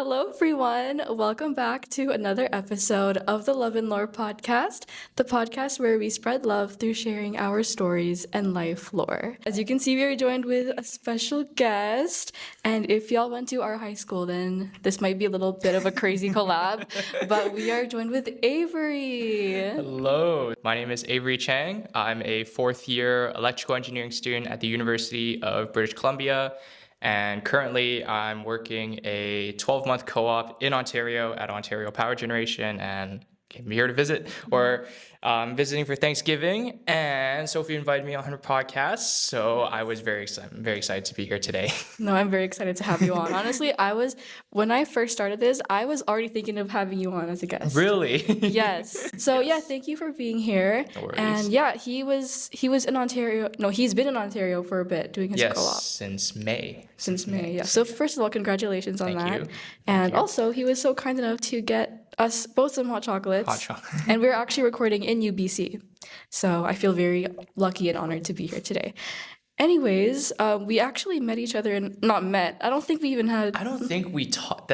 Hello, everyone. Welcome back to another episode of the Love and Lore podcast, the podcast where we spread love through sharing our stories and life lore. As you can see, we are joined with a special guest. And if y'all went to our high school, then this might be a little bit of a crazy collab, but we are joined with Avery. Hello, my name is Avery Cheng. I'm a fourth year electrical engineering student at the University of British Columbia. And currently I'm working a 12-month co-op in Ontario at Ontario Power Generation and came here to visit or visiting for Thanksgiving. And Sophie invited me on her podcast. So I was very excited to be here today. No, I'm very excited to have you on. Honestly, when I first started this, I was already thinking of having you on as a guest. Really? Yes. So yeah, thank you for being here. No worries. And yeah, he was in Ontario. No, he's been in Ontario for a bit doing his co-op. Yes, since May. Since May, yeah. So first of all, congratulations on Thank that. you. And also, he was so kind enough to get us both some hot chocolates. Hot chocolate. And we're actually recording in UBC. So I feel very lucky and honored to be here today. Anyways, we actually met each other and not met. I don't think we even had. I don't think we talked.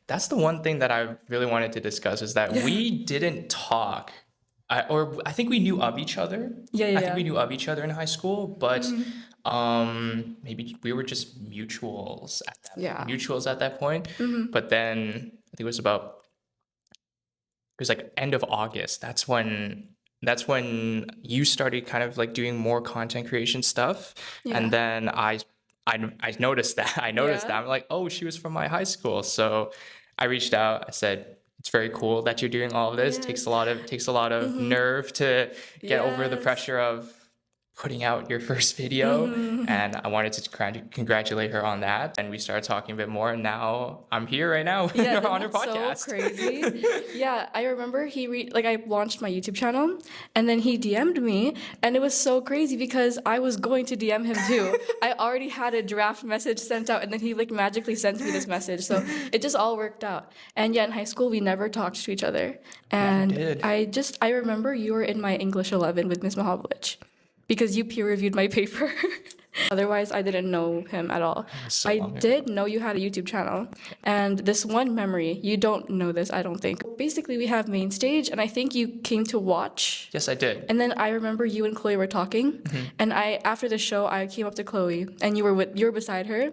That's the one thing that I really wanted to discuss is that we didn't talk. I think we knew of each other. I think we knew of each other in high school, but maybe we were just mutuals at that point. But then I think it was like end of August. That's when you started kind of like doing more content creation stuff. Yeah. And then I noticed that. I'm like, oh, she was from my high school. So I reached out. I said, it's very cool that you're doing all of this. Yes. Takes a lot of nerve to get over the pressure of putting out your first video. And I wanted to congratulate her on that. And we started talking a bit more. And now I'm here right now on her podcast. So crazy. Yeah, I remember I launched my YouTube channel and then he DM'd me and it was so crazy because I was going to DM him too. I already had a draft message sent out and then he magically sent me this message. So it just all worked out. And yeah, in high school, we never talked to each other. And I remember you were in my English 11 with Miss Mahavlich. Because you peer reviewed my paper. Otherwise, I didn't know him at all. I did know you had a YouTube channel. And this one memory, you don't know this, I don't think. Basically, we have main stage, and I think you came to watch. Yes, I did. And then I remember you and Chloe were talking. And after the show, I came up to Chloe, and you were beside her.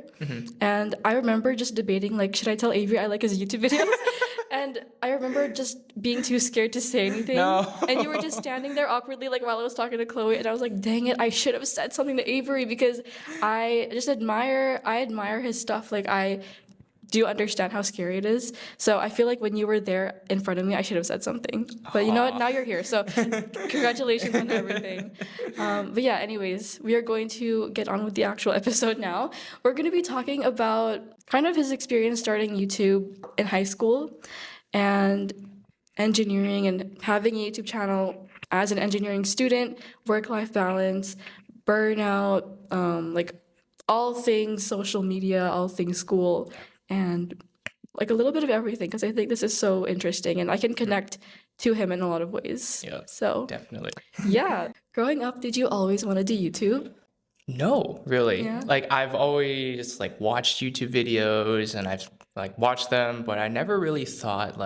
And I remember just debating, should I tell Avery I like his YouTube videos? And I remember just being too scared to say anything. No. And you were just standing there awkwardly, while I was talking to Chloe. And I was like, dang it, I should have said something to Avery because I admire his stuff. I do understand how scary it is. So I feel like when you were there in front of me, I should have said something. But you know what? Now you're here. So congratulations on everything. But yeah, anyways, we are going to get on with the actual episode now. We're going to be talking about kind of his experience starting YouTube in high school and engineering and having a YouTube channel as an engineering student, work-life balance, burnout, all things social media, all things school, and a little bit of everything because I think this is so interesting and I can connect to him in a lot of ways. Yeah, so definitely. Yeah. Growing up, did you always want to do YouTube? No, really. Yeah. I've always watched YouTube videos and I've watched them, but I never really thought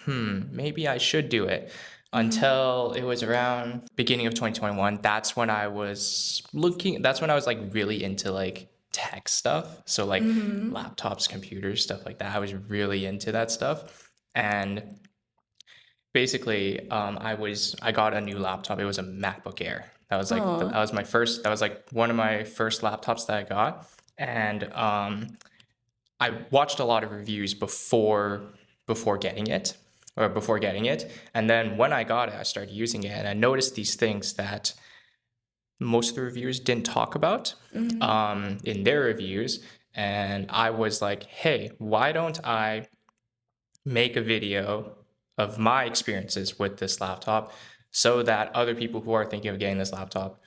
maybe I should do it until it was around beginning of 2021. That's when I was really into tech stuff. So laptops, computers, stuff like that. I was really into that stuff. And basically, I got a new laptop. It was a MacBook Air. That was one of my first laptops that I got. And I watched a lot of reviews before getting it. And then when I got it, I started using it and I noticed these things that most of the reviewers didn't talk about in their reviews. And I was like, hey, why don't I make a video of my experiences with this laptop so that other people who are thinking of getting this laptop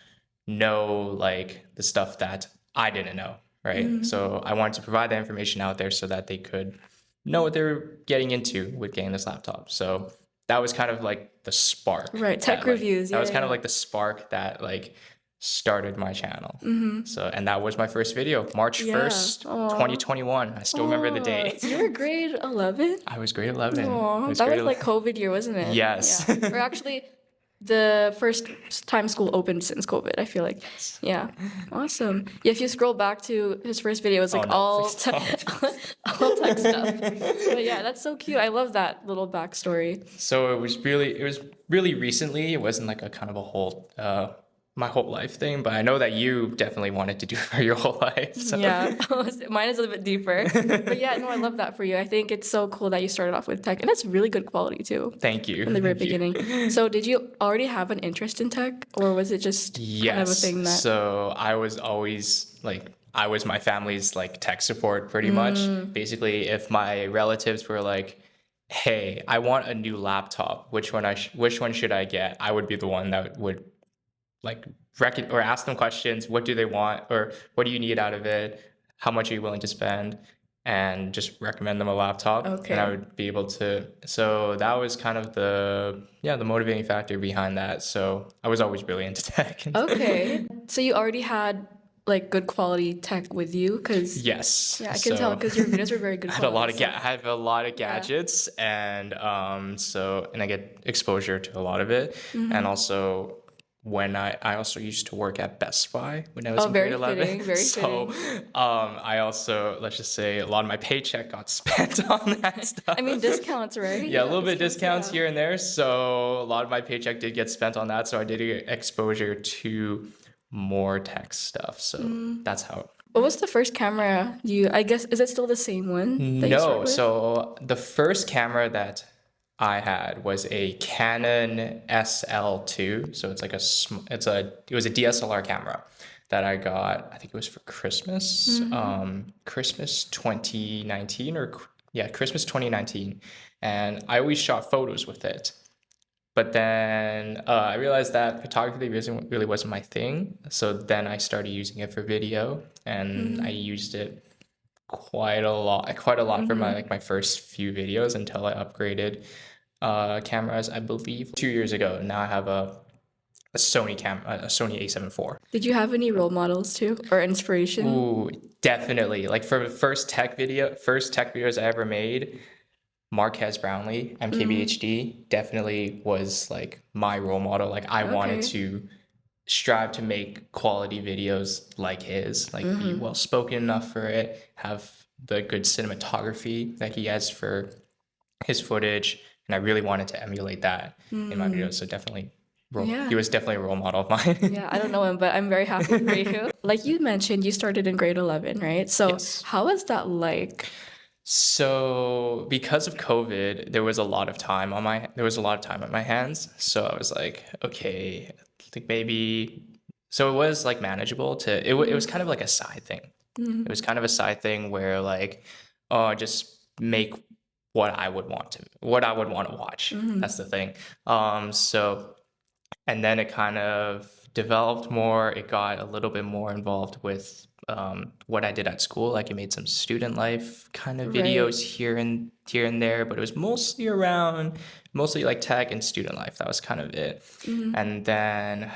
know the stuff that I didn't know, right? So I wanted to provide that information out there so that they could know what they're getting into with getting this laptop. So that was kind of the spark. Right, tech reviews. That was kind of the spark that started my channel. So, and that was my first video, March 1st, Aw. 2021. I still remember the day. So you were grade 11? I was grade 11. Aw, I was that grade was like COVID year, wasn't it? Yes. Yeah. Or actually, the first time school opened since COVID, I feel like. Yeah. Awesome. Yeah, if you scroll back to his first video, it's like no, all please don't. all tech stuff. But yeah, that's so cute. I love that little backstory. So it was really recently. It wasn't like a kind of a whole my whole life thing, but I know that you definitely wanted to do it for your whole life. So. Yeah, mine is a bit deeper. But yeah, no, I love that for you. I think it's so cool that you started off with tech, and it's really good quality too. Thank you. In the very Thank you. beginning. So did you already have an interest in tech, or was it just kind of a thing that? So I was always like, I was my family's like tech support pretty much. Basically, if my relatives were like, hey, I want a new laptop, which one should I get? I would be the one that would like or ask them questions. What do they want, or what do you need out of it? How much are you willing to spend? And just recommend them a laptop. Okay. And I would be able to. So that was kind of the motivating factor behind that. So I was always really into tech. Okay. So you already had like good quality tech with you, because Yes. yeah, I can tell because your videos are very good I quality. have a lot of gadgets, and and I get exposure to a lot of it, and also. When I also used to work at Best Buy when I was in grade 11. Fitting, very so I also, let's just say, a lot of my paycheck got spent on that stuff. I mean, discounts, right? Yeah, a little bit discounts here and there. So a lot of my paycheck did get spent on that. So I did get exposure to more tech stuff. So that's how. What was the first camera I guess, is it still the same one that you started No, with? so the first camera that I had was a Canon SL2, so it's like it was a DSLR camera that I got. I think it was for Christmas, Christmas 2019 Christmas 2019, and I always shot photos with it. But then I realized that photography really wasn't my thing, so then I started using it for video, and I used it quite a lot for my first few videos until I upgraded cameras, I believe 2 years ago. Now I have a Sony Sony A7 IV. Did you have any role models too, or inspiration? Ooh, definitely. Like for the first tech videos I ever made, Marquez Brownlee, MKBHD, definitely was like my role model. Like I wanted to strive to make quality videos like his, like be well spoken enough for it, have the good cinematography that he has for his footage, and I really wanted to emulate that in my videos. So definitely, he was definitely a role model of mine. Yeah, I don't know him, but I'm very happy for you. Like you mentioned, you started in grade 11, right? So Yes. how was that like? So because of COVID, there was a lot of time on my hands. So I was like, okay, I think maybe. So it was like manageable it was kind of like a side thing. It was kind of a side thing where like, oh, just make what I would want to watch. That's the thing. And then it kind of developed more. It got a little bit more involved with what I did at school. Like I made some student life kind of videos here and there, but it was mostly like tech and student life. That was kind of it. And then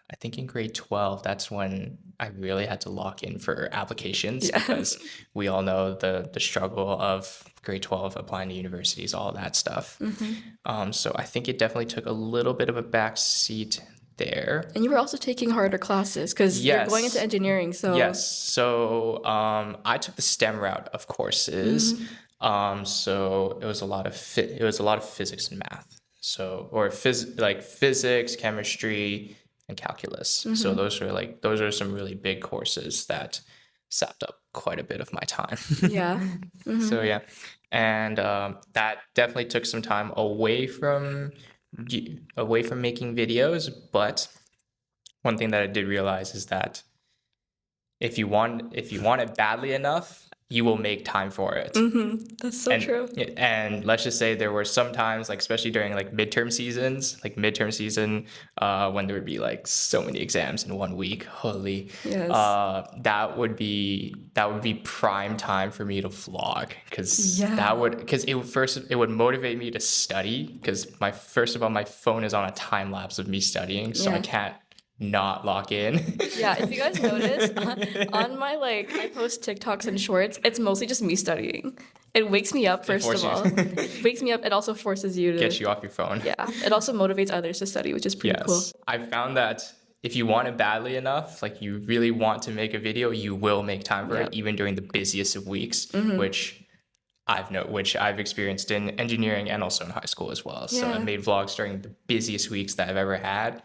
I think in grade 12, that's when I really had to lock in for applications because we all know the struggle of grade 12 applying to universities, all that stuff. So I think it definitely took a little bit of a back seat there. And you were also taking harder classes because you're going into engineering. So yes, so I took the STEM route of courses. So it was a lot of physics and math. So like physics, chemistry, and calculus. So those are some really big courses that sapped up quite a bit of my time. yeah. So yeah, and that definitely took some time away from making videos. But one thing that I did realize is that if you want it badly enough, you will make time for it. That's so true. And let's just say there were some times, like especially during like midterm season, when there would be like so many exams in 1 week. Holy, that would be prime time for me to vlog because it would motivate me to study because my phone is on a time lapse of me studying, so I can't not lock in. Yeah, if you guys notice, on my like, I post TikToks and shorts, it's mostly just me studying. It wakes me up, first of forces you- all. It wakes me up. It also forces you to, Get you off your phone. yeah. It also motivates others to study, which is pretty cool. Yes. I found that if you want it badly enough, like you really want to make a video, you will make time for Yeah. it, even during the busiest of weeks, which I've experienced in engineering and also in high school as well. So I Yeah. made vlogs during the busiest weeks that I've ever had.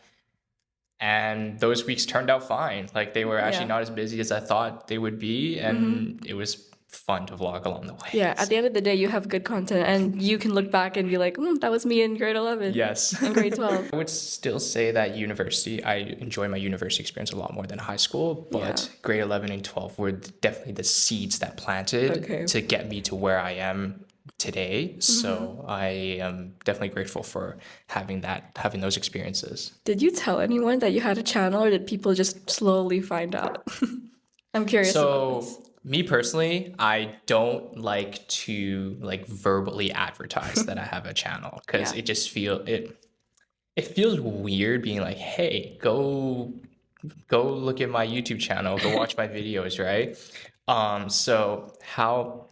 And those weeks turned out fine. Like they were actually Yeah. not as busy as I thought they would be. And it was fun to vlog along the way. Yeah, at the end of the day, you have good content, and you can look back and be like, that was me in grade 11. Yes. In grade 12. I would still say that I enjoy my university experience a lot more than high school, but Yeah. grade 11 and 12 were definitely the seeds that planted to get me to where I am today. So I am definitely grateful for having those experiences. Did you tell anyone that you had a channel, or did people just slowly find out? I'm curious about this. So me personally, I don't like to like verbally advertise that I have a channel because Yeah. it just it feels weird being like, hey, go look at my YouTube channel, go watch my videos, right? So how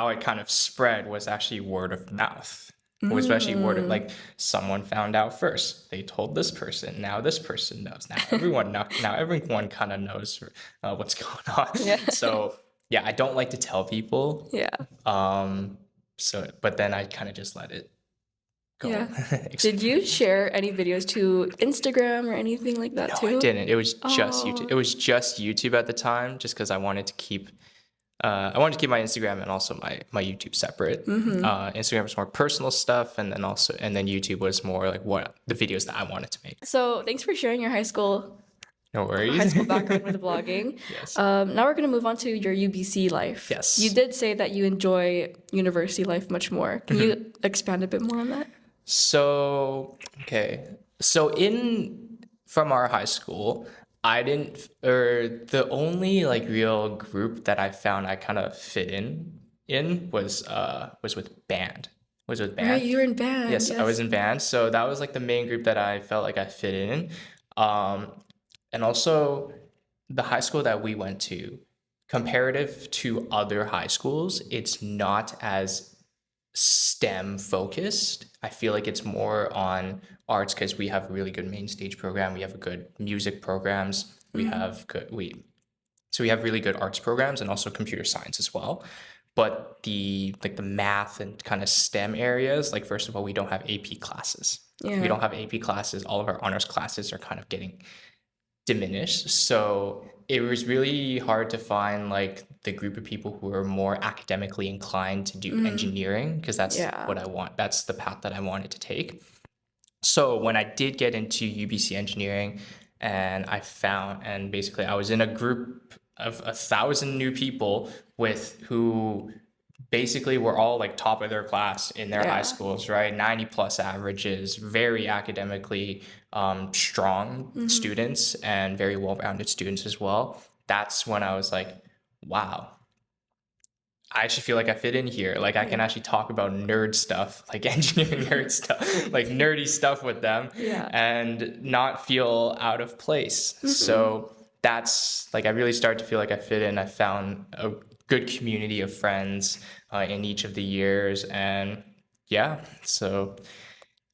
it kind of spread was actually word of mouth. It was actually word of like someone found out first. They told this person. Now this person knows. Now everyone kind of knows what's going on. Yeah. So yeah, I don't like to tell people. Yeah. But then I kind of just let it go. Yeah. Did you share any videos to Instagram or anything like that too? No, I didn't. It was just Oh. YouTube. It was just YouTube at the time, just because I wanted to keep my Instagram and also my YouTube separate. Instagram was more personal stuff, and then YouTube was more like what the videos that I wanted to make. So thanks for sharing your high school No worries. background with vlogging. Yes. Now we're going to move on to your UBC life. Yes. You did say that you enjoy university life much more. Can you expand a bit more on that? So from our high school, the only like real group that I found I kind of fit in was with band. Right, you were in band. Yes, I was in band. So that was like the main group that I felt like I fit in. And also the high school that we went to, comparative to other high schools, it's not as STEM focused. I feel like it's more on arts because we have a really good main stage program. We have a good music programs. We have really good arts programs and also computer science as well. But the math and kind of STEM areas, like first of all, we don't have AP classes. Yeah. We don't have AP classes. All of our honors classes are kind of getting diminished. So it was really hard to find like the group of people who are more academically inclined to do engineering, because that's what I want. That's the path that I wanted to take. So when I did get into UBC engineering, and basically I was in a group of 1,000 new people who basically were all like top of their class in their high schools, right? 90 plus averages, very academically strong students and very well-rounded students as well. That's when I was like, wow, I actually feel like I fit in here. Like I can actually talk about nerd stuff, like engineering nerd stuff, like nerdy stuff with them and not feel out of place. So that's like, I really started to feel like I fit in. I found a good community of friends in each of the years. And so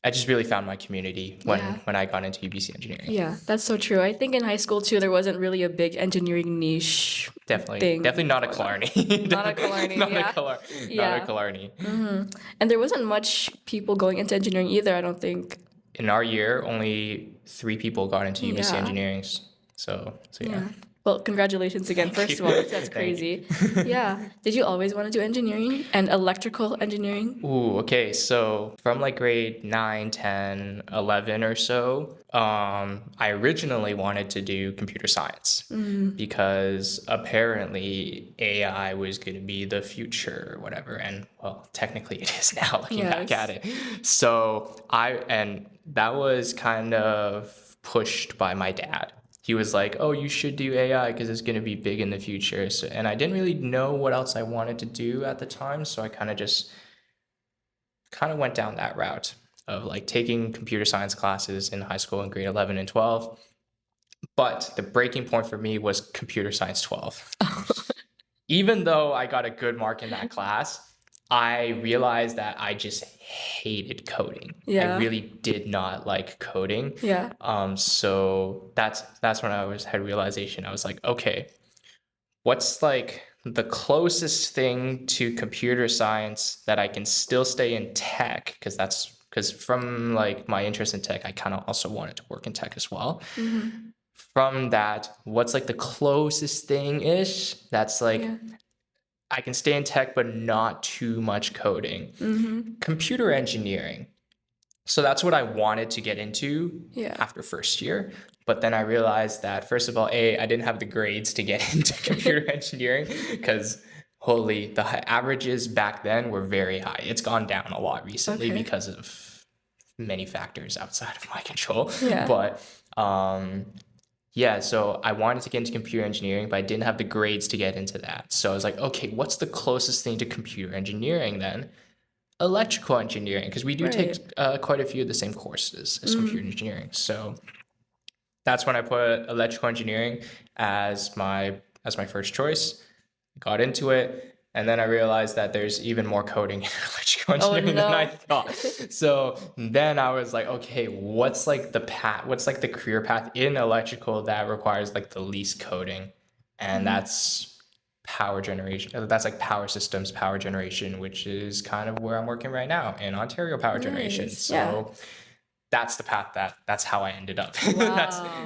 I just really found my community when I got into UBC engineering. Yeah, that's so true. I think in high school too, there wasn't really a big engineering niche. Definitely not a Killarney. Not a Killarney, Not a Killarney. And there wasn't much people going into engineering either, I don't think. In our year, only 3 people got into UBC engineering. So yeah. Well, congratulations again, first of all. That's crazy. Yeah. Did you always want to do engineering and electrical engineering? Ooh, okay. So from like grade 9, 10, 11 or so, I originally wanted to do computer science because apparently AI was going to be the future or whatever. And well, technically it is now looking back at it. So that was kind of pushed by my dad. He was like, oh, you should do AI because it's going to be big in the future. So, and I didn't really know what else I wanted to do at the time. So I kind of went down that route of like taking computer science classes in high school in grade 11 and 12. But the breaking point for me was computer science 12. Even though I got a good mark in that class, I realized that I just hated coding. Yeah. I really did not like coding. Yeah. So that's when I had realization. I was like, okay, what's like the closest thing to computer science that I can still stay in tech? Because from like my interest in tech, I kind of also wanted to work in tech as well. From that, what's like the closest thing ish that's like I can stay in tech, but not too much coding. Computer engineering. So that's what I wanted to get into after first year. But then I realized that, first of all, I didn't have the grades to get into computer engineering because the averages back then were very high. It's gone down a lot recently because of many factors outside of my control. But so I wanted to get into computer engineering, but I didn't have the grades to get into that. So I was like, okay, what's the closest thing to computer engineering then? Electrical engineering, because we do take quite a few of the same courses as computer engineering. So that's when I put electrical engineering as my first choice. Got into it. And then I realized that there's even more coding in electrical engineering than I thought. So then I was like, okay, what's like the career path in electrical that requires like the least coding? And that's power generation. That's like power systems, power generation, which is kind of where I'm working right now in Ontario Power Generation. So that's the path that's how I ended up.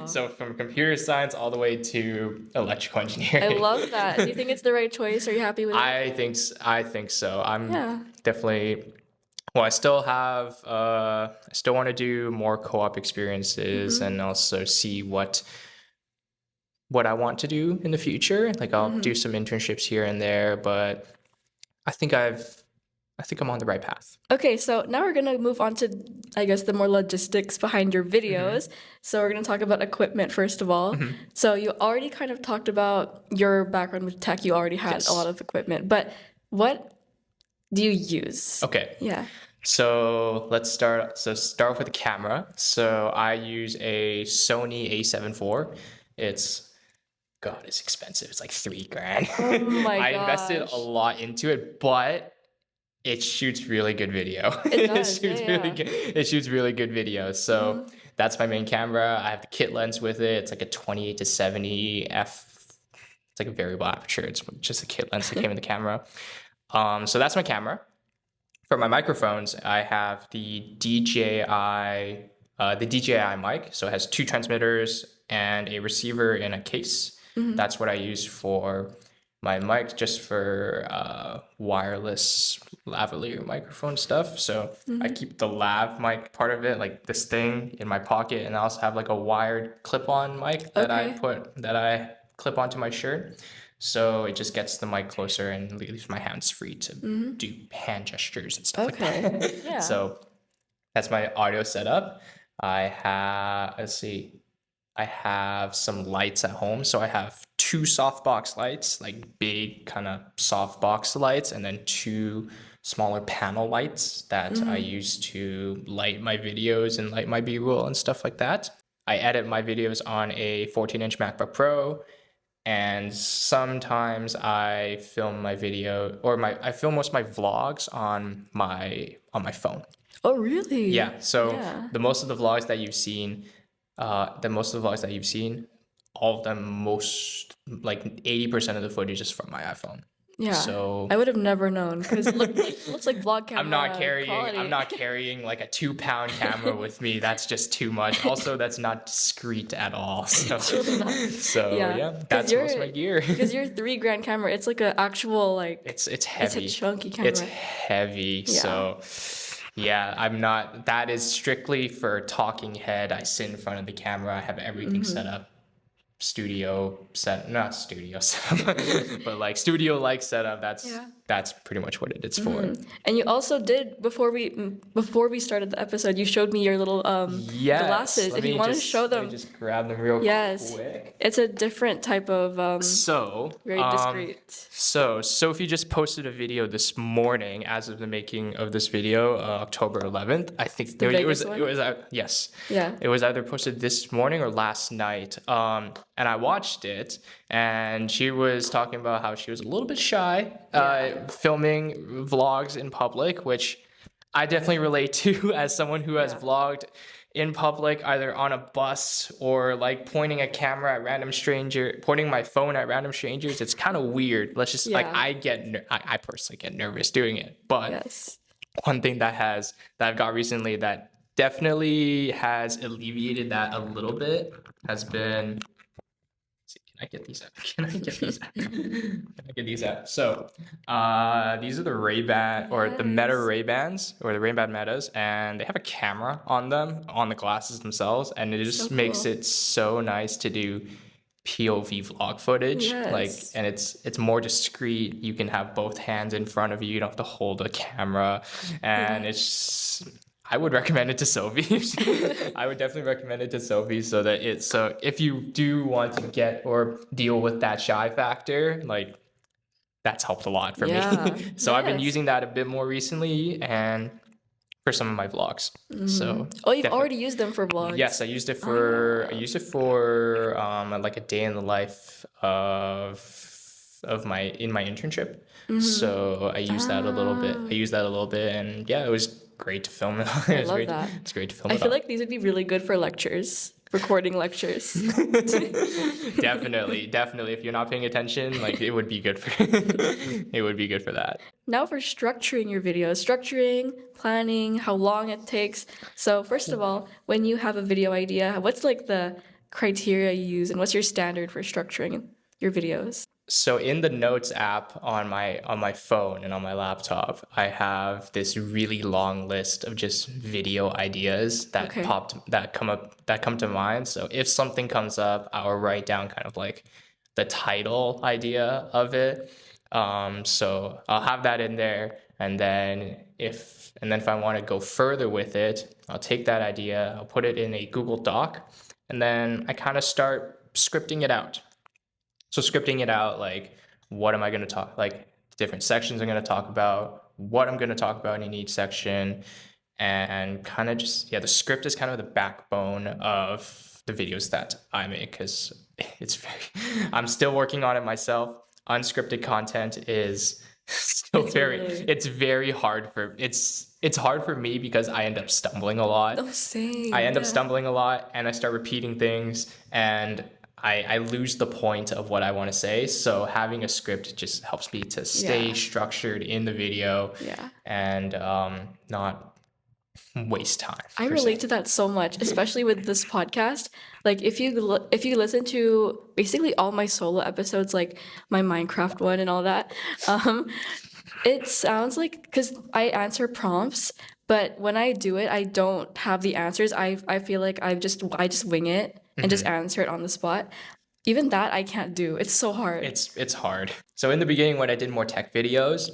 So from computer science all the way to electrical engineering. I love that. Do you think it's the right choice? Are you happy with it? I think so. I'm definitely. Well, I still want to do more co-op experiences and also see what I want to do in the future. Like I'll do some internships here and there, but I think I'm on the right path. Okay, so now we're going to move on to, I guess, the more logistics behind your videos. So we're going to talk about equipment first of all. So you already kind of talked about your background with tech. You already had a lot of equipment, but what do you use? Okay. Yeah. So let's start off with the camera. So I use a Sony A7 IV. It's expensive. It's like $3,000. Oh my I gosh. invested a lot into it, but it shoots really good video. It does, It shoots really good video. So that's my main camera. I have the kit lens with it. It's like a 28 to 70 f. It's like a variable aperture. It's just a kit lens that came in the camera. So that's my camera. For my microphones, I have the DJI mic. So it has 2 transmitters and a receiver in a case. That's what I use for my mic, just for wireless lavalier microphone stuff. So I keep the lav mic part of it, like this thing, in my pocket, and I also have like a wired clip-on mic that I clip onto my shirt. So it just gets the mic closer and leaves my hands free to do hand gestures and stuff like that. So that's my audio setup. I have some lights at home. So I have 2 softbox lights, like big kind of softbox lights, and then 2 smaller panel lights that I use to light my videos and light my B-roll and stuff like that. I edit my videos on a 14-inch MacBook Pro, and sometimes I film my video I film most of my vlogs on my phone. Oh, really? Yeah. So most of the vlogs that you've seen, all of them, like 80% of the footage is from my iPhone. Yeah. So I would have never known because it looks like vlog camera. I'm not carrying like a 2-pound camera with me. That's just too much. Also, that's not discreet at all. So, that's most of my gear. Because your $3,000 camera, it's like an actual like. It's heavy. It's a chunky camera. It's heavy. Yeah. So. Yeah, I'm not. That is strictly for talking head. I sit in front of the camera. I have everything set up. Not studio setup, but like studio-like setup. that's pretty much what it's for. And you also did before we started the episode, you showed me your little Yes. glasses. If you want to show Let them, me just grab them real yes, quick. it's a different type of So, very discreet. So Sophie just posted a video this morning, as of the making of this video, October 11th. I think the it Vegas was one? it was yes. Yeah. It was either posted this morning or last night. And I watched it, and she was talking about how she was a little bit shy filming vlogs in public, which I definitely relate to as someone who has vlogged in public, either on a bus or like pointing my phone at random strangers. It's kind of weird. Let's just like I personally get nervous doing it. But one thing that I've got recently that definitely has alleviated that a little bit has been. Can I get these out? Can I get these out? Can I get these out? So, these are the Ray-Ban or the Meta Ray-Bans or the Ray-Ban Metas, and they have a camera on them, on the glasses themselves, and it just makes it so nice to do POV vlog footage. Like, and it's more discreet. You can have both hands in front of you. You don't have to hold a camera, and I would recommend it to Sophie. I would definitely recommend it to Sophie so if you do want to get or deal with that shy factor, like that's helped a lot for me. So I've been using that a bit more recently and for some of my vlogs. So you've already used them for vlogs. Yes, I used it for like a day in the life of my internship. So I used that a little bit. And yeah, it was great to film it. I love that. It's great to film it. I feel like these would be really good for lectures, recording lectures. Definitely. If you're not paying attention, like it would be good for that. Now for structuring your videos, planning, how long it takes. So first of all, when you have a video idea, what's like the criteria you use and what's your standard for structuring your videos? So in the Notes app on my phone and on my laptop, I have this really long list of just video ideas that come to mind. So if something comes up, I'll write down kind of like the title idea of it. So I'll have that in there, and then if I want to go further with it, I'll take that idea, I'll put it in a Google Doc, and then I kind of start scripting it out. So scripting it out, like, what am I going to talk, like, different sections I'm going to talk about, what I'm going to talk about in each section, and kind of just, the script is kind of the backbone of the videos that I make, because I'm still working on it myself. Unscripted content is still it's hard for me because I end up stumbling a lot. Oh, same. I end up stumbling a lot, and I start repeating things, and I lose the point of what I want to say. So having a script just helps me to stay structured in the video and not waste time. I relate to that so much, especially with this podcast. Like if you listen to basically all my solo episodes, like my Minecraft one and all that, it sounds like, because I answer prompts, but when I do it, I don't have the answers. I feel like I just wing it and just answer it on the spot. Even that I can't do. It's so hard. It's hard. So in the beginning, when I did more tech videos,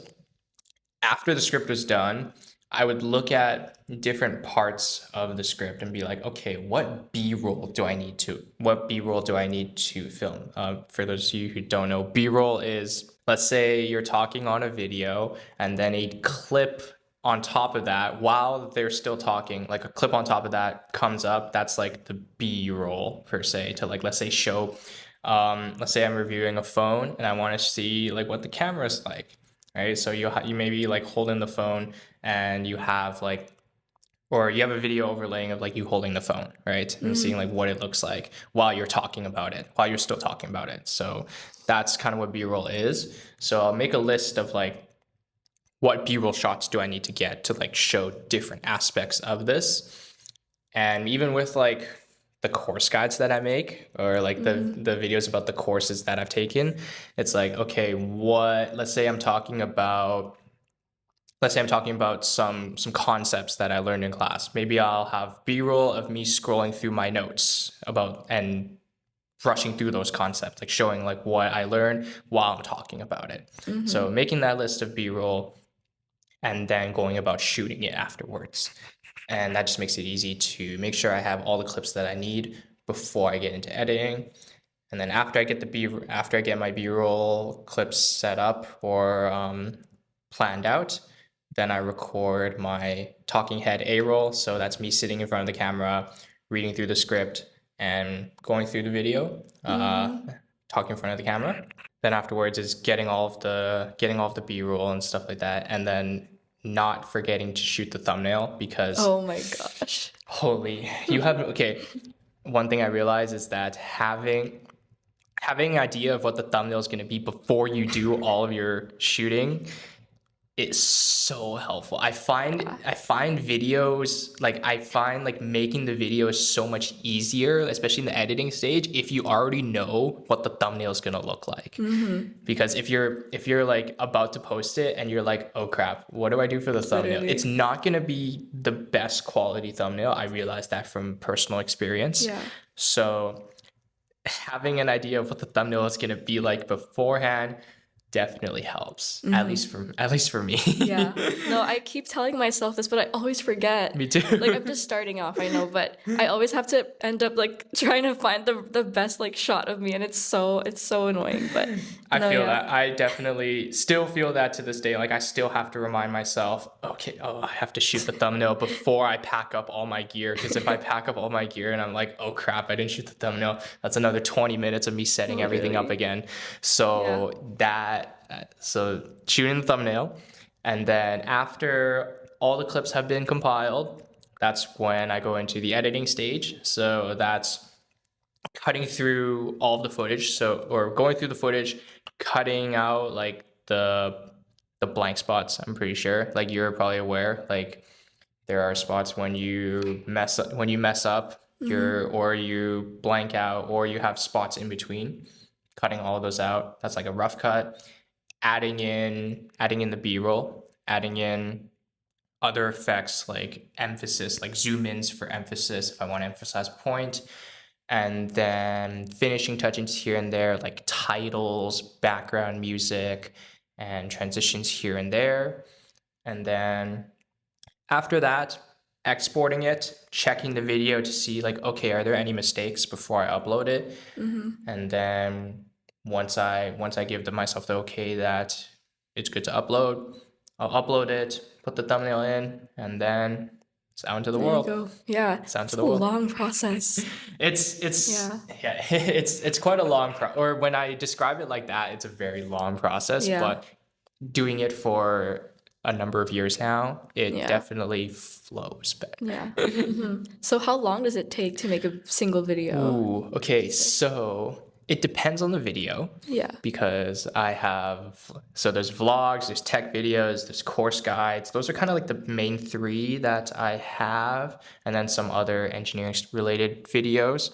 after the script was done, I would look at different parts of the script and be like, okay, what B-roll do I need to film? For those of you who don't know, B-roll is, let's say you're talking on a video and then a clip on top of that, while they're still talking, like a clip on top of that comes up. That's like the B-roll per se, to like, let's say show, let's say I'm reviewing a phone and I want to see like what the camera's like, right? So you may be like holding the phone and you have like, or you have a video overlaying of like you holding the phone, right? And seeing like what it looks like while you're talking about it, while you're still talking about it. So that's kind of what B-roll is. So I'll make a list of like, what B-roll shots do I need to get to like show different aspects of this? And even with like the course guides that I make, or like the videos about the courses that I've taken, it's like, okay, let's say I'm talking about some concepts that I learned in class. Maybe I'll have B-roll of me scrolling through my notes and rushing through those concepts, like showing like what I learned while I'm talking about it. So making that list of B-roll and then going about shooting it afterwards. And that just makes it easy to make sure I have all the clips that I need before I get into editing. And then after I get my B-roll clips set up or planned out, then I record my talking head A-roll. So that's me sitting in front of the camera, reading through the script, and going through the video, talking in front of the camera. Then afterwards is getting all of the B-roll and stuff like that, and then not forgetting to shoot the thumbnail because Oh my gosh. holy, okay. One thing I realized is that having an idea of what the thumbnail is going to be before you do all of your shooting is so helpful. I find videos like making the video is so much easier, especially in the editing stage, if you already know what the thumbnail is gonna look like. Because if you're like about to post it and you're like, oh crap, what do I do for the thumbnail? Literally. It's not gonna be the best quality thumbnail. I realized that from personal experience. Yeah. So having an idea of what the thumbnail is gonna be like beforehand definitely helps. At least for me. Yeah. No, I keep telling myself this, but I always forget. Me too. Like, I'm just starting off, I know, but I always have to end up like trying to find the best like shot of me, and it's so annoying. But I no, feel yeah. that. I definitely still feel that to this day. Like I still have to remind myself, okay, I have to shoot the thumbnail before I pack up all my gear. Because if I pack up all my gear and I'm like, oh crap, I didn't shoot the thumbnail, that's another 20 minutes of me setting everything up again. So so shooting the thumbnail, and then after all the clips have been compiled, that's when I go into the editing stage. So that's cutting through all of the footage, or going through the footage, cutting out like the blank spots. I'm pretty sure, like you're probably aware, like there are spots when you mess up, or you blank out, or you have spots in between. Cutting all of those out. That's like a rough cut. Adding in the B-roll, adding in other effects like emphasis, like zoom ins for emphasis if I want to emphasize a point. And then finishing touches here and there, like titles, background music, and transitions here and there. And then after that, exporting it, checking the video to see like, okay, are there any mistakes before I upload it? And then once I give myself the okay that it's good to upload, I'll upload it, put the thumbnail in, and then it's out into the world. There you go. Yeah. It's out It's into a the world. long process. It's quite a long or when I describe it like that, it's a very long process. Yeah. But doing it for a number of years now, it definitely flows better. Yeah. So how long does it take to make a single video? Ooh, okay, so it depends on the video. Yeah. Because there's vlogs, there's tech videos, there's course guides. Those are kind of like the main three that I have, and then some other engineering related videos.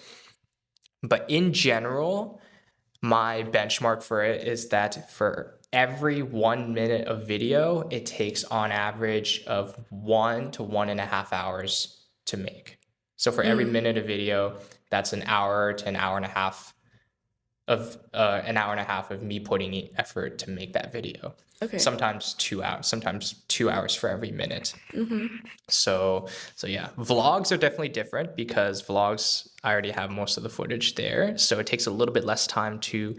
But in general, my benchmark for it is that for every 1 minute of video, it takes on average of 1 to 1.5 hours to make. So for every minute of video, that's an hour to an hour and a half of me putting in effort to make that video. Okay. Sometimes 2 hours, sometimes 2 hours for every minute. So yeah, vlogs are definitely different because vlogs, I already have most of the footage there. So it takes a little bit less time to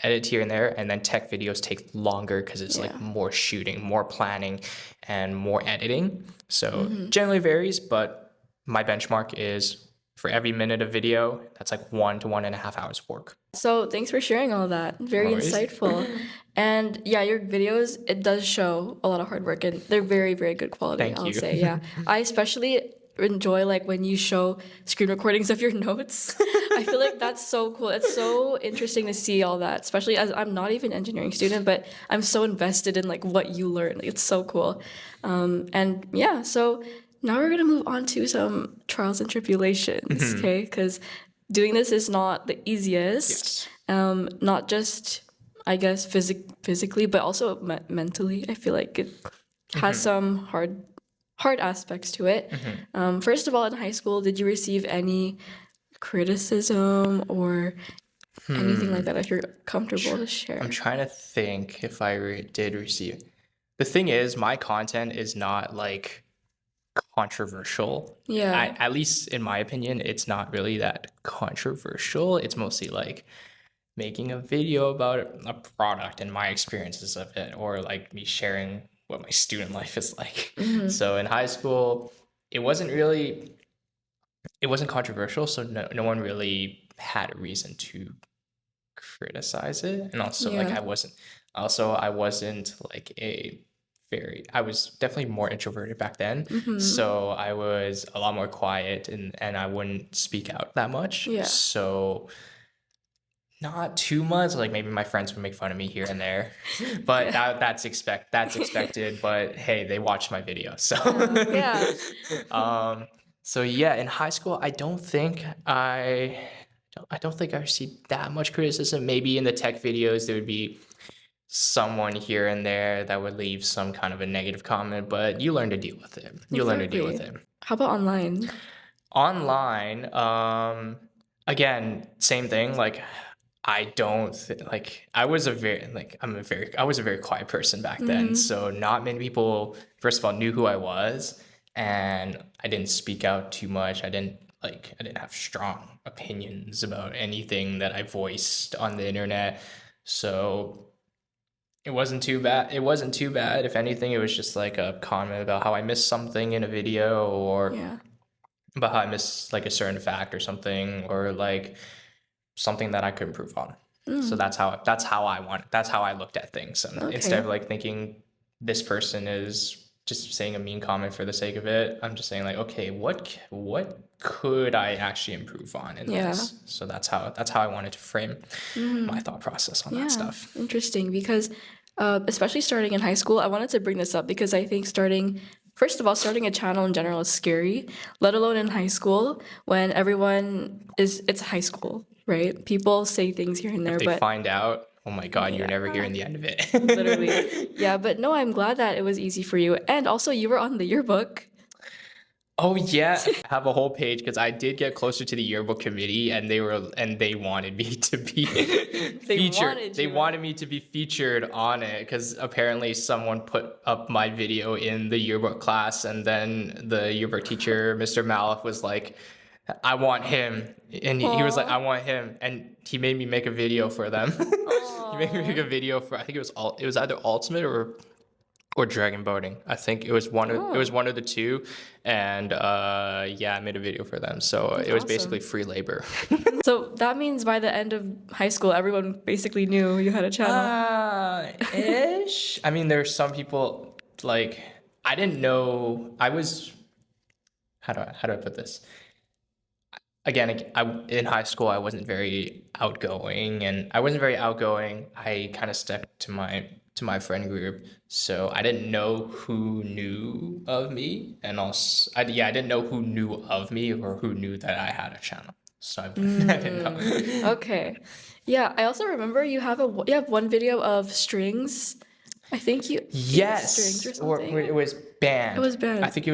edit here and there. And then tech videos take longer because it's like more shooting, more planning, and more editing. So generally varies, but my benchmark is for every minute of video, that's like 1 to 1.5 hours of work. So thanks for sharing all that. Very insightful. And yeah, your videos, it does show a lot of hard work, and they're very, very good quality, I'll say. Yeah. I especially enjoy like when you show screen recordings of your notes. I feel like that's so cool. It's so interesting to see all that, especially as I'm not even an engineering student, but I'm so invested in like what you learn. Like, it's so cool. And yeah, so now we're going to move on to some trials and tribulations, okay? Because doing this is not the easiest. Not just, I guess, physically, but also mentally. I feel like it has some hard aspects to it. First of all, in high school, did you receive any criticism or anything like Hmm. that if you're comfortable to share. I'm trying to think if I did receive. The thing is, my content is not like controversial. Yeah. At least in my opinion, it's not really that controversial. It's mostly like making a video about a product and my experiences of it, or like me sharing what my student life is like. Mm-hmm. So in high school, it wasn't really, it wasn't controversial, so no one really had a reason to criticize it. And also like Yeah. I wasn't like I was definitely more introverted back then. Mm-hmm. So I was a lot more quiet, and I wouldn't speak out that much. Yeah. So not too much. Like maybe my friends would make fun of me here and there, but Yeah. that's expected. But hey, they watched my video, so Yeah. um, so yeah. In high school, I don't think I received that much criticism. Maybe in the tech videos, there would be someone here and there that would leave some kind of a negative comment, but you learn to deal with it. You learn to deal with Exactly. it. How about online? Online, again, same thing. Like, I was a very like I was a very quiet person back then. Mm-hmm. So not many people, first of all, knew who I was, and I didn't speak out too much. I didn't have strong opinions about anything that I voiced on the internet. So it wasn't too bad. It wasn't too bad. If anything, it was just like a comment about how I missed something in a video, or Yeah. about how I missed like a certain fact or something, or like something that I could improve on. So Mm. that's how I looked at things. And instead Okay. of like thinking this person is just saying a mean comment for the sake of it, I'm just saying like, okay, what could I actually improve on in Yeah. this? So that's how I wanted to frame Mm-hmm. my thought process on that Yeah. stuff. Interesting because especially starting in high school, I wanted to bring this up because I think first of all, starting a channel in general is scary, let alone in high school when it's high school, right? People say things here and If there, they but find out, oh my God, you're yeah, never hearing the end of literally. it. Yeah, but no, I'm glad that it was easy for you. And also, you were on the yearbook. Oh yeah, I have a whole page because I did get closer to the yearbook committee, and they wanted me to be They featured. wanted They you in wanted it. me to be featured on it because apparently someone put up my video in the yearbook class, and then the yearbook teacher, Mr. Malif, was like, "I want him," and he was like, Aw. "I want him," and he made me make a video for them. He made me make Aw. a video for, I think it was either Ultimate or dragon boating. I think it was Oh, one of the two, and yeah, I made a video for them. So that's it was basically awesome. free labor. So that means by the end of high school, everyone basically knew you had a channel. Ish. I mean, there's some people like I didn't know I was. How do I put this? Again, in high school, I wasn't very outgoing, and I wasn't very outgoing. I kind of stuck to my friend group, so I didn't know who knew of me, and also, I didn't know who knew of me or who knew that I had a channel. So I didn't Mm, know. okay. Yeah, I also remember you have one video of strings. I think you ate strings or Yes, or something. it was It banned. was banned. I think it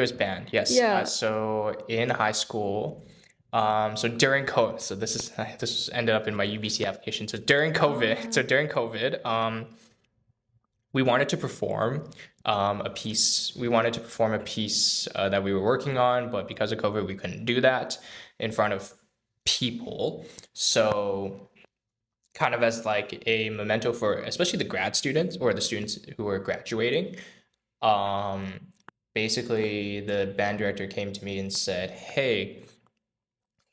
was banned. Yes. Yeah. So in high school, so during COVID, so this ended up in my UBC application. So during COVID, Oh. we wanted to perform a piece. We wanted to perform a piece that we were working on, but because of COVID, we couldn't do that in front of people. So kind of as like a memento for especially the grad students or the students who are graduating. Um, Basically, the band director came to me and said, "Hey,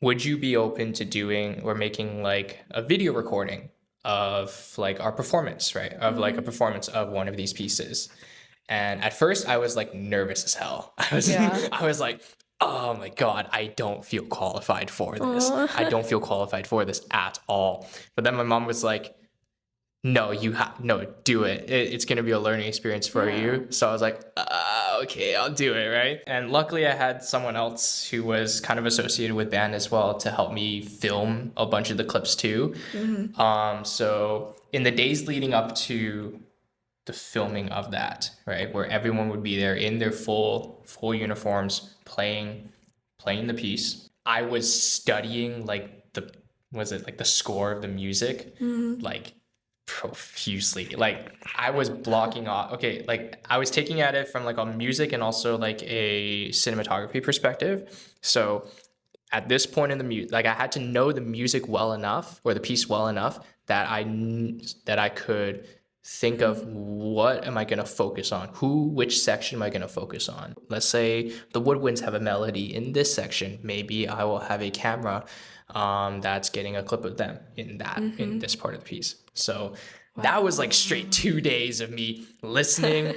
would you be open to doing or making like a video recording of like our performance, right? Of like a Mm-hmm. performance of one of these pieces?" And at first I was like nervous as hell. Yeah. I was like, "Oh my God, I don't feel qualified for this. Oh. I don't feel qualified for this at all." But then my mom was like, "No, no, do it. It's gonna be a learning experience for Yeah. you." So I was like, okay, I'll do it, right? And luckily, I had someone else who was kind of associated with band as well to help me film a bunch of the clips too. Mm-hmm. So in the days leading up to the filming of that, right, where everyone would be there in their full uniforms playing the piece, I was studying like was it like the score of the music, like profusely. Like I was blocking off. Okay, like I was taking at it from like a music and also like a cinematography perspective. So at this point in the music, like I had to know the music well enough or the piece well enough that that I could think of what am I going to focus on? Which section am I going to focus on? Let's say the woodwinds have a melody in this section. Maybe I will have a camera that's getting a clip of them in this part of the piece. So that was like straight 2 days of me listening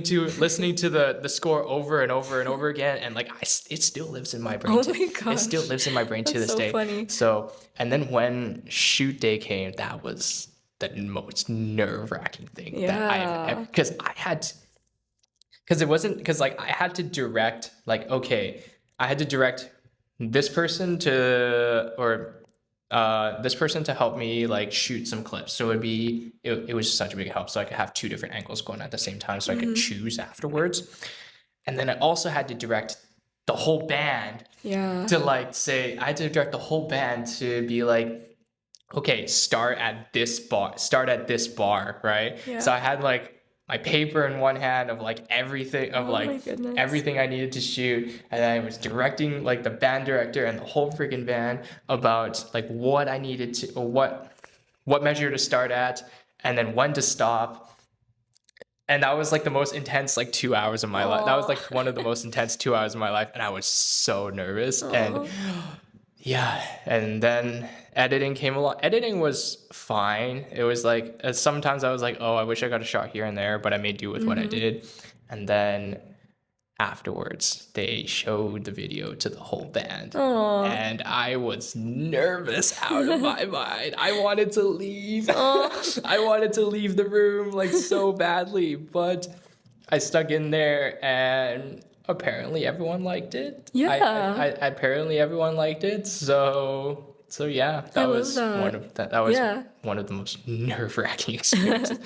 to the score over and over and over again, and like it still lives in my brain. Oh my gosh. It still lives in my brain to That's this so day. funny. So, and then when shoot day came, that was the most nerve-wracking thing that Yeah. because I had to, because it wasn't because like I had to direct like okay, I had to direct this person this person to help me like shoot some clips. So it was such a big help. So I could have two different angles going at the same time, so I could choose afterwards. And then I also had to direct the whole band Yeah. to like say I had to direct the whole band to be like, okay, start at this bar, right? Yeah. So I had like my paper in one hand of like everything of Oh my like goodness. everything I needed to shoot, and then I was directing like the band director and the whole freaking band about like what I needed to or what measure to start at and then when to stop. And that was like the most intense like 2 hours of my life. That was like one of the most intense 2 hours of my life, and I was so nervous. And yeah, and then editing came along. Editing was fine. It was like sometimes I was like, oh, I wish I got a shot here and there, but I made do with what I did. And then afterwards, they showed the video to the whole band, and I was nervous out of my mind. I wanted to leave. I wanted to leave the room like so badly, but I stuck in there, and apparently everyone liked it. Yeah. Apparently everyone liked it. So yeah, that was one of the most nerve-wracking experiences,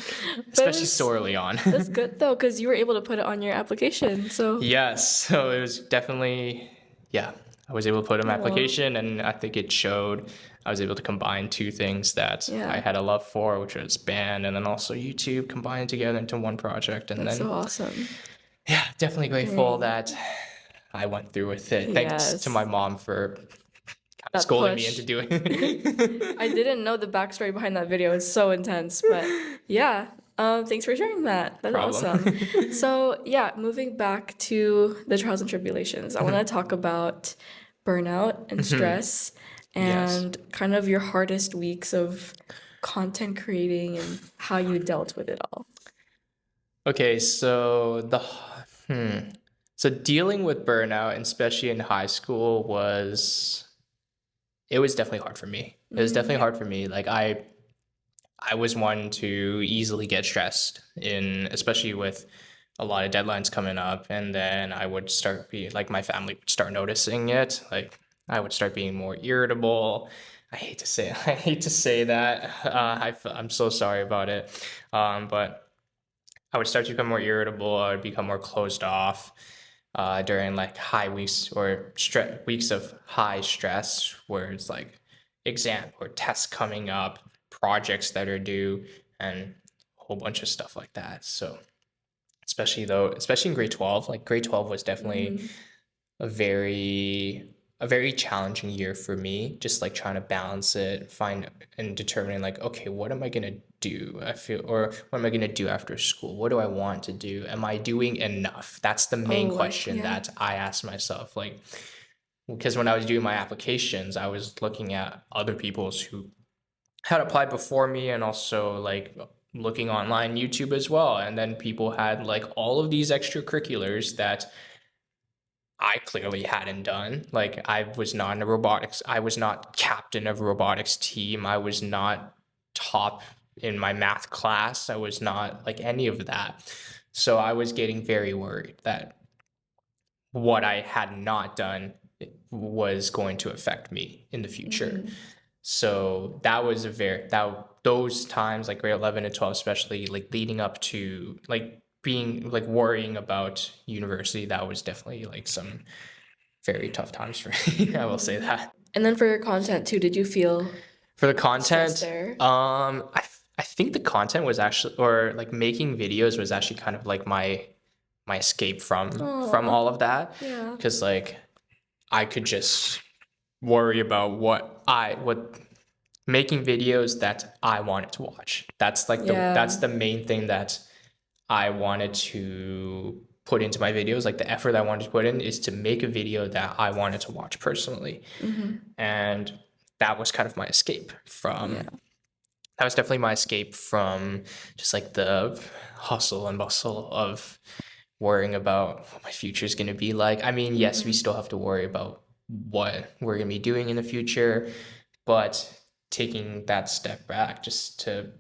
especially so early on. That's good though, because you were able to put it on your application. So Yes, so it was definitely, yeah, I was able to put in my application, and I think it showed I was able to combine two things that I had a love for, which was band and then also YouTube, combined together into one project. And that's then, so awesome. yeah, definitely grateful that I went through with it. Thanks to my mom for That scolding me push. into doing it. I didn't know the backstory behind that video. It's so intense, but yeah. Thanks for sharing that. That's awesome. So yeah, moving back to the trials and tribulations, I want to talk about burnout and stress and kind of your hardest weeks of content creating and how you dealt with it all. Okay, so so dealing with burnout, and especially in high school, it was definitely hard for me. It was definitely hard for me. Like I was one to easily get stressed especially with a lot of deadlines coming up, and then I would start like my family would start noticing it. Like I would start being more irritable. I hate to say that. I'm so sorry about it. But I would start to become more irritable. I would become more closed off during like high weeks or weeks of high stress, where it's like exam or tests coming up, projects that are due, and a whole bunch of stuff like that. So especially in grade 12, like grade 12 was definitely a very challenging year for me, just like trying to balance it, find and determining like, okay, what am I gonna do? Or what am I gonna do after school? What do I want to do? Am I doing enough? That's the main question that I asked myself. Like, because when I was doing my applications, I was looking at other people's who had applied before me, and also like looking online YouTube as well. And then people had like all of these extracurriculars that I clearly hadn't done. Like I was not captain of a robotics team. I was not top in my math class. I was not like any of that. So I was getting very worried that what I had not done was going to affect me in the future. So that was those times, like grade 11 and 12, especially like leading up to like being like worrying about university, that was definitely like some very tough times for me. I will say that. And then for your content too, did you feel For the stress content, there? I think the content was actually, or like making videos was actually kind of like my escape from Oh, all of that, yeah. because like I could just worry about what making videos that I wanted to watch. That's Yeah. the main thing that I wanted to put into my videos. Like the effort I wanted to put in is to make a video that I wanted to watch personally. Mm-hmm. And that was kind of my escape Yeah. from that was definitely my escape from just like the hustle and bustle of worrying about what my future is going to be like. I mean, yes, we Mm-hmm. still have to worry about what we're going to be doing in the future, but taking that step back just to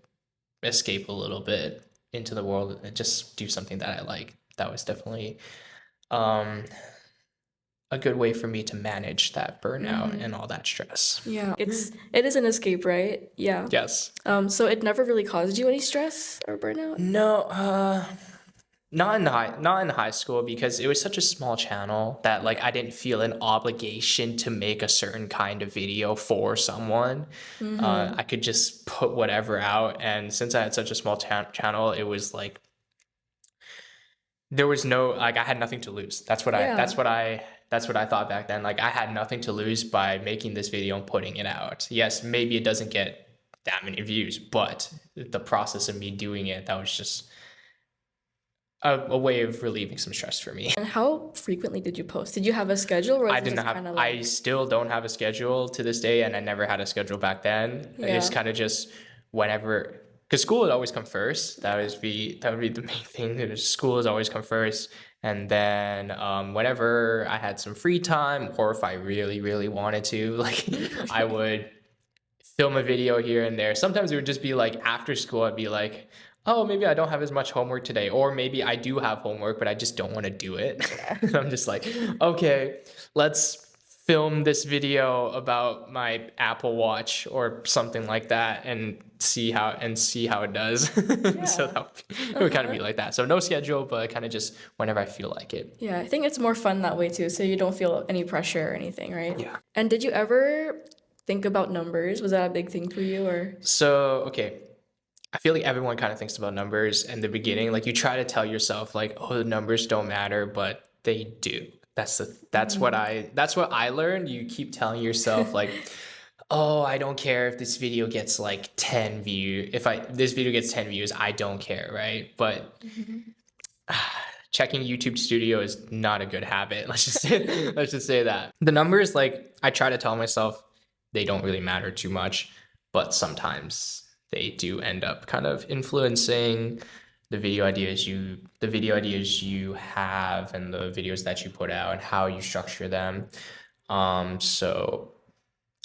escape a little bit into the world and just do something that I like. That was definitely um, a good way for me to manage that burnout Mm-hmm. and all that stress. Yeah. It is an escape, right? Yeah. Yes. So it never really caused you any stress or burnout? No, not in high school, because it was such a small channel that like Yeah. I didn't feel an obligation to make a certain kind of video for someone. Mm-hmm. I could just put whatever out, and since I had such a small channel, it was like there was no, like, I had nothing to lose. Yeah. That's what I thought back then. Like I had nothing to lose by making this video and putting it out. Yes, maybe it doesn't get that many views, but the process of me doing it, that was just a way of relieving some stress for me. And how frequently did you post? Did you have a schedule or I was it didn't just have, kind of I like, still don't have a schedule to this day, and I never had a schedule back then. It's yeah. kind of just whenever, because school would always come first. That would be the main thing. School has always come first, and then whenever I had some free time, or if I really really wanted to, like I would film a video here and there. Sometimes it would just be like after school, I'd be like, oh, maybe I don't have as much homework today, or maybe I do have homework, but I just don't want to do it. I'm just like, okay, let's film this video about my Apple Watch or something like that, and see how it does. So Yeah. it would kind of Uh-huh. be like that. So no schedule, but kind of just whenever I feel like it. Yeah, I think it's more fun that way too, so you don't feel any pressure or anything, right? Yeah. And did you ever think about numbers? Was that a big thing for you or? So okay, I feel like everyone kind of thinks about numbers in the beginning. Like you try to tell yourself like, oh, the numbers don't matter, but they do. That's what I learned. You keep telling yourself like, oh, I don't care if this video gets like 10 views. If I this video gets 10 views, I don't care, right? But Mhm. checking YouTube Studio is not a good habit. Let's just say that. The numbers, like I try to tell myself they don't really matter too much, but sometimes they do end up kind of influencing the video ideas you have and the videos that you put out and how you structure them. So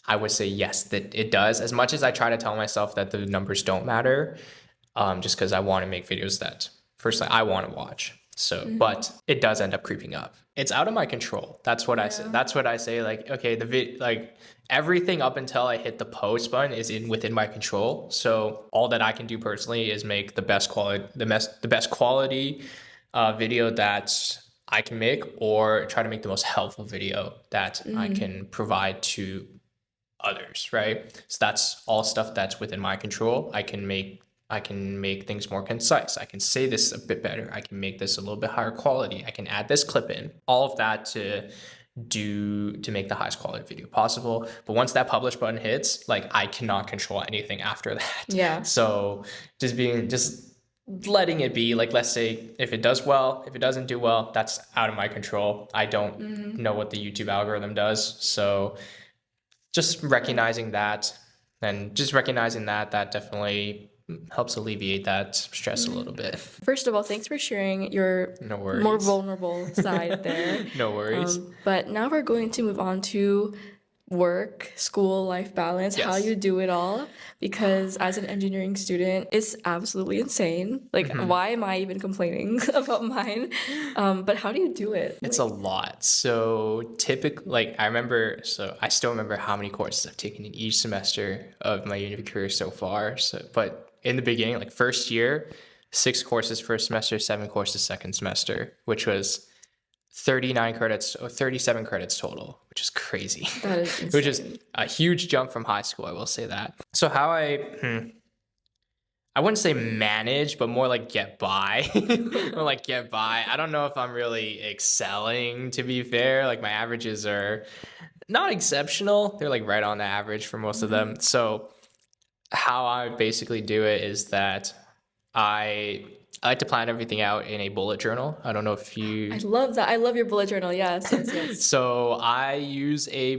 I would say yes, that it does. As much as I try to tell myself that the numbers don't matter, just because I want to make videos that firstly I want to watch. So, but it does end up creeping up. It's out of my control. That's what I say. Yeah. That's what I say. Like, okay, like everything up until I hit the post button is within my control. So all that I can do personally is make the best quality, the best quality video that I can make, or try to make the most helpful video that I can provide to others, right? So that's all stuff that's within my control. I can make things more concise. I can say this a bit better. I can make this a little bit higher quality. I can add this clip in. All of that to make the highest quality video possible. But once that publish button hits, like I cannot control anything after that. Yeah. So just letting it be, like let's say if it does well, if it doesn't do well, that's out of my control. I don't know what the YouTube algorithm does. So just recognizing that, and just recognizing that definitely helps alleviate that stress a little bit. First of all, thanks for sharing your No more worries. vulnerable side there. No worries. But now we're going to move on to work, school, life balance, how Yes. you do it all. Because as an engineering student, it's absolutely insane. Like, why am I even complaining about mine? But how do you do it? It's a lot. So typically, like I still remember how many courses I've taken in each semester of my uni career so far. So, but in the beginning, like first year, 6 courses first semester, 7 courses second semester, which was 39 credits or 37 credits total, which is crazy. That is Which is insane. a huge jump from high school, I will say that. So how I wouldn't say manage, but more like get by. More like get by. I don't know if I'm really excelling, to be fair. Like my averages are not exceptional. They're like right on the average for most of them. So how I basically do it is that I I like to plan everything out in a bullet journal. I don't know if I you love that. I love your bullet journal. Yes, yes, yes. So I use a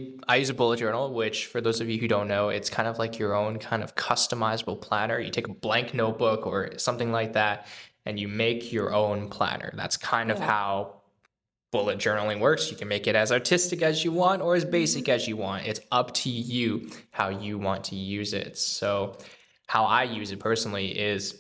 bullet journal, which for those of you who don't know, it's kind of like your own kind of customizable planner. You take a blank notebook or something like that, and you make your own planner. That's kind of Yeah. how bullet journaling works. You can make it as artistic as you want or as basic as you want. It's up to you how you want to use it. So how I use it personally is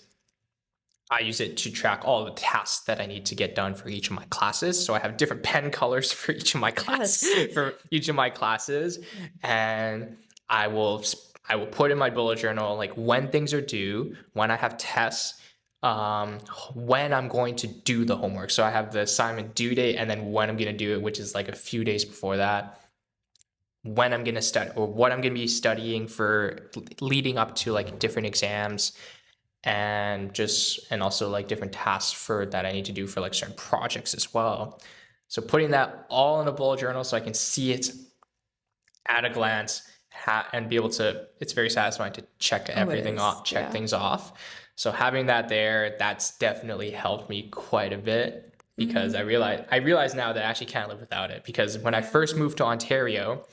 I use it to track all the tasks that I need to get done for each of my classes. So I have different pen colors for each of my Yes. for each of my classes, and I will I will put in my bullet journal like when things are due, when I have tests, when I'm going to do the homework. So I have the assignment due date, and then when I'm going to do it, which is like a few days before that. When I'm going to study or what I'm going to be studying for leading up to like different exams and also like different tasks for that I need to do for like certain projects as well. So putting that all in a bullet journal so I can see it at a glance and be able to, it's very satisfying to check Oh, it everything is. off, check Yeah. things off. So having that there, that's definitely helped me quite a bit because I realize now that I actually can't live without it because when I first moved to Ontario,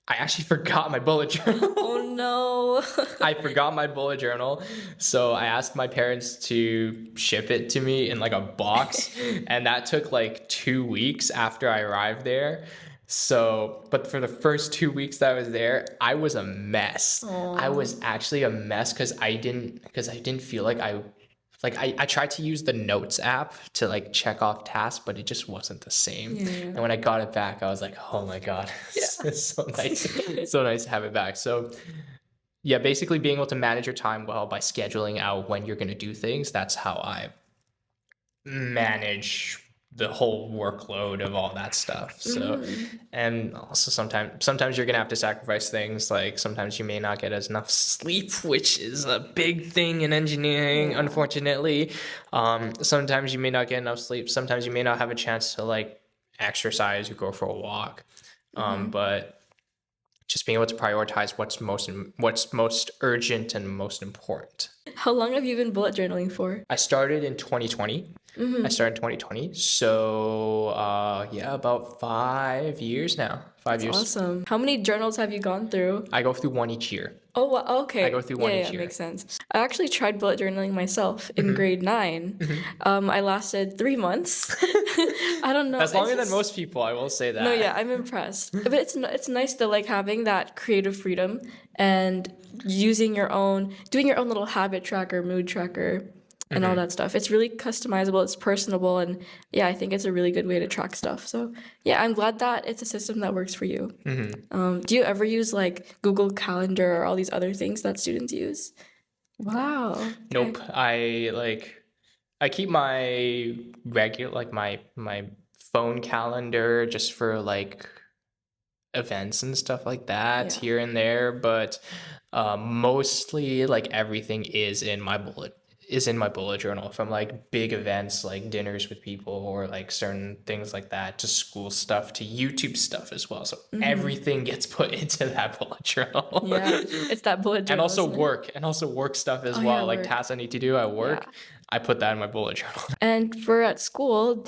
I actually forgot my bullet journal. Oh no. I forgot my bullet journal, so I asked my parents to ship it to me in like a box, and that took like 2 weeks after I arrived there. So, but for the first 2 weeks that I was there, I was a mess. I Oh. was actually a mess because I didn't feel like I tried to use the notes app to like check off tasks, but it just wasn't the same. Yeah. And when I got it back, I was like, oh my God, it's so nice. So nice to have it back. So yeah, basically being able to manage your time well by scheduling out when you're going to do things. That's how I manage the whole workload of all that stuff. So, and also sometimes you're going to have to sacrifice things. Like sometimes you may not get as enough sleep, which is a big thing in engineering, Yeah. unfortunately. Sometimes you may not get enough sleep. Sometimes you may not have a chance to like exercise or go for a walk. But just being able to prioritize what's most urgent and most important. How long have you been bullet journaling for? I started in 2020. I started in 2020. So yeah, about 5 years now. 5 years. Awesome. How many journals have you gone through? I go through one each year. Oh, okay. I go through one Yeah, each yeah, year. makes sense. I actually tried bullet journaling myself in grade 9. I lasted 3 months. I don't know. That's longer than just- most people, I will say that. No, yeah, I'm impressed. But it's nice though, like having that creative freedom and doing your own little habit tracker, mood tracker, and all that stuff. It's really customizable, it's personable, and yeah, I think it's a really good way to track stuff. So yeah, I'm glad that it's a system that works for you. Do you ever use like Google Calendar or all these other things that students use? Wow. Okay. Nope. I keep my regular like my phone calendar just for like events and stuff like that Yeah. here and there, but mostly like everything is in my bullet journal from like big events like dinners with people or like certain things like that to school stuff to YouTube stuff as well. So everything gets put into that bullet journal. Yeah, it's that bullet And journal. also isn't it? work stuff as Oh, well. yeah, Like work. tasks I need to do at work. Yeah. I put that in my bullet journal. And for at school,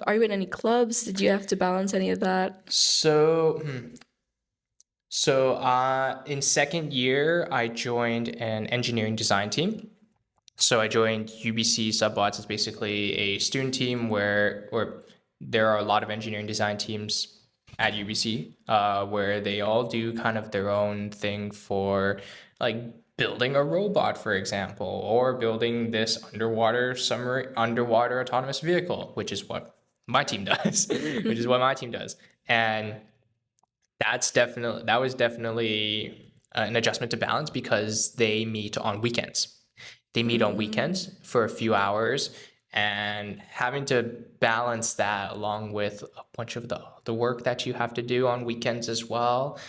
are you in any clubs? Did you have to balance any of that? So in second year, I joined an engineering design team. So I joined UBC Subbots. It's basically a student team where there are a lot of engineering design teams at UBC, where they all do kind of their own thing for like building a robot, for example, or building this underwater autonomous vehicle, which is what my team does, And that was definitely an adjustment to balance because they meet on weekends. They meet on weekends for a few hours, and having to balance that along with a bunch of the work that you have to do on weekends as well.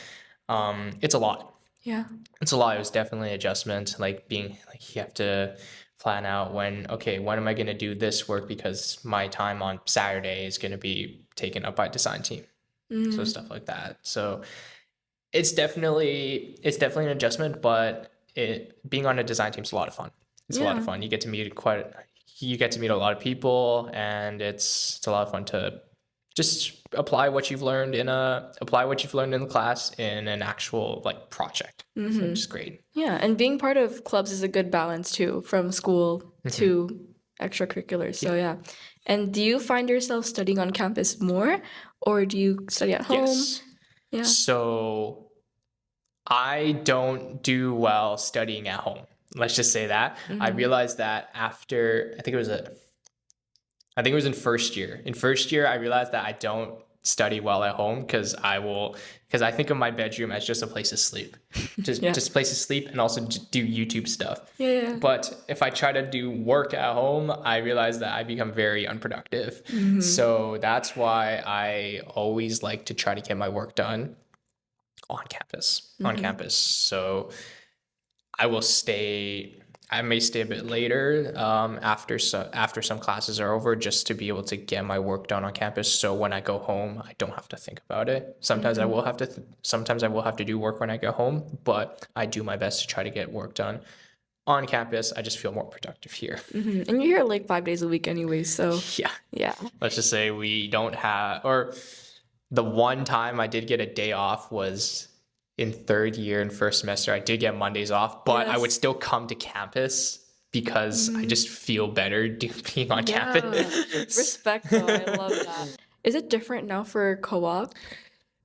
It's a lot. Yeah. It's a lot. It was definitely an adjustment, like being like you have to plan out when am I going to do this work because my time on Saturday is going to be taken up by design team. So stuff like that. So it's definitely an adjustment, but being on a design team is a lot of fun. It's a lot of fun. You get to meet a lot of people, and it's a lot of fun to just apply what you've learned in the class in an actual like project. So it's just great. Yeah, and being part of clubs is a good balance too, from school to extracurriculars. So yeah. And do you find yourself studying on campus more, or do you study at home? Yes. Yeah. So I don't do well studying at home. Let's just say that. I realized that after I think it was in first year. In first year, I realized that I don't study well at home because I think of my bedroom as just a place to sleep, just a place to sleep and also do YouTube stuff. Yeah. But if I try to do work at home, I realize that I become very unproductive. So that's why I always like to try to get my work done on campus. So I may stay a bit later after some classes are over, just to be able to get my work done on campus. So when I go home, I don't have to think about it. Sometimes I will have to do work when I go home, but I do my best to try to get work done on campus. I just feel more productive here. And you're here like 5 days a week anyway, so Yeah. Let's just say we don't have, or the one time I did get a day off was in third year and first semester. I did get Mondays off, but I would still come to campus because I just feel better being on campus. Respect though, I love that. Is it different now for co-op?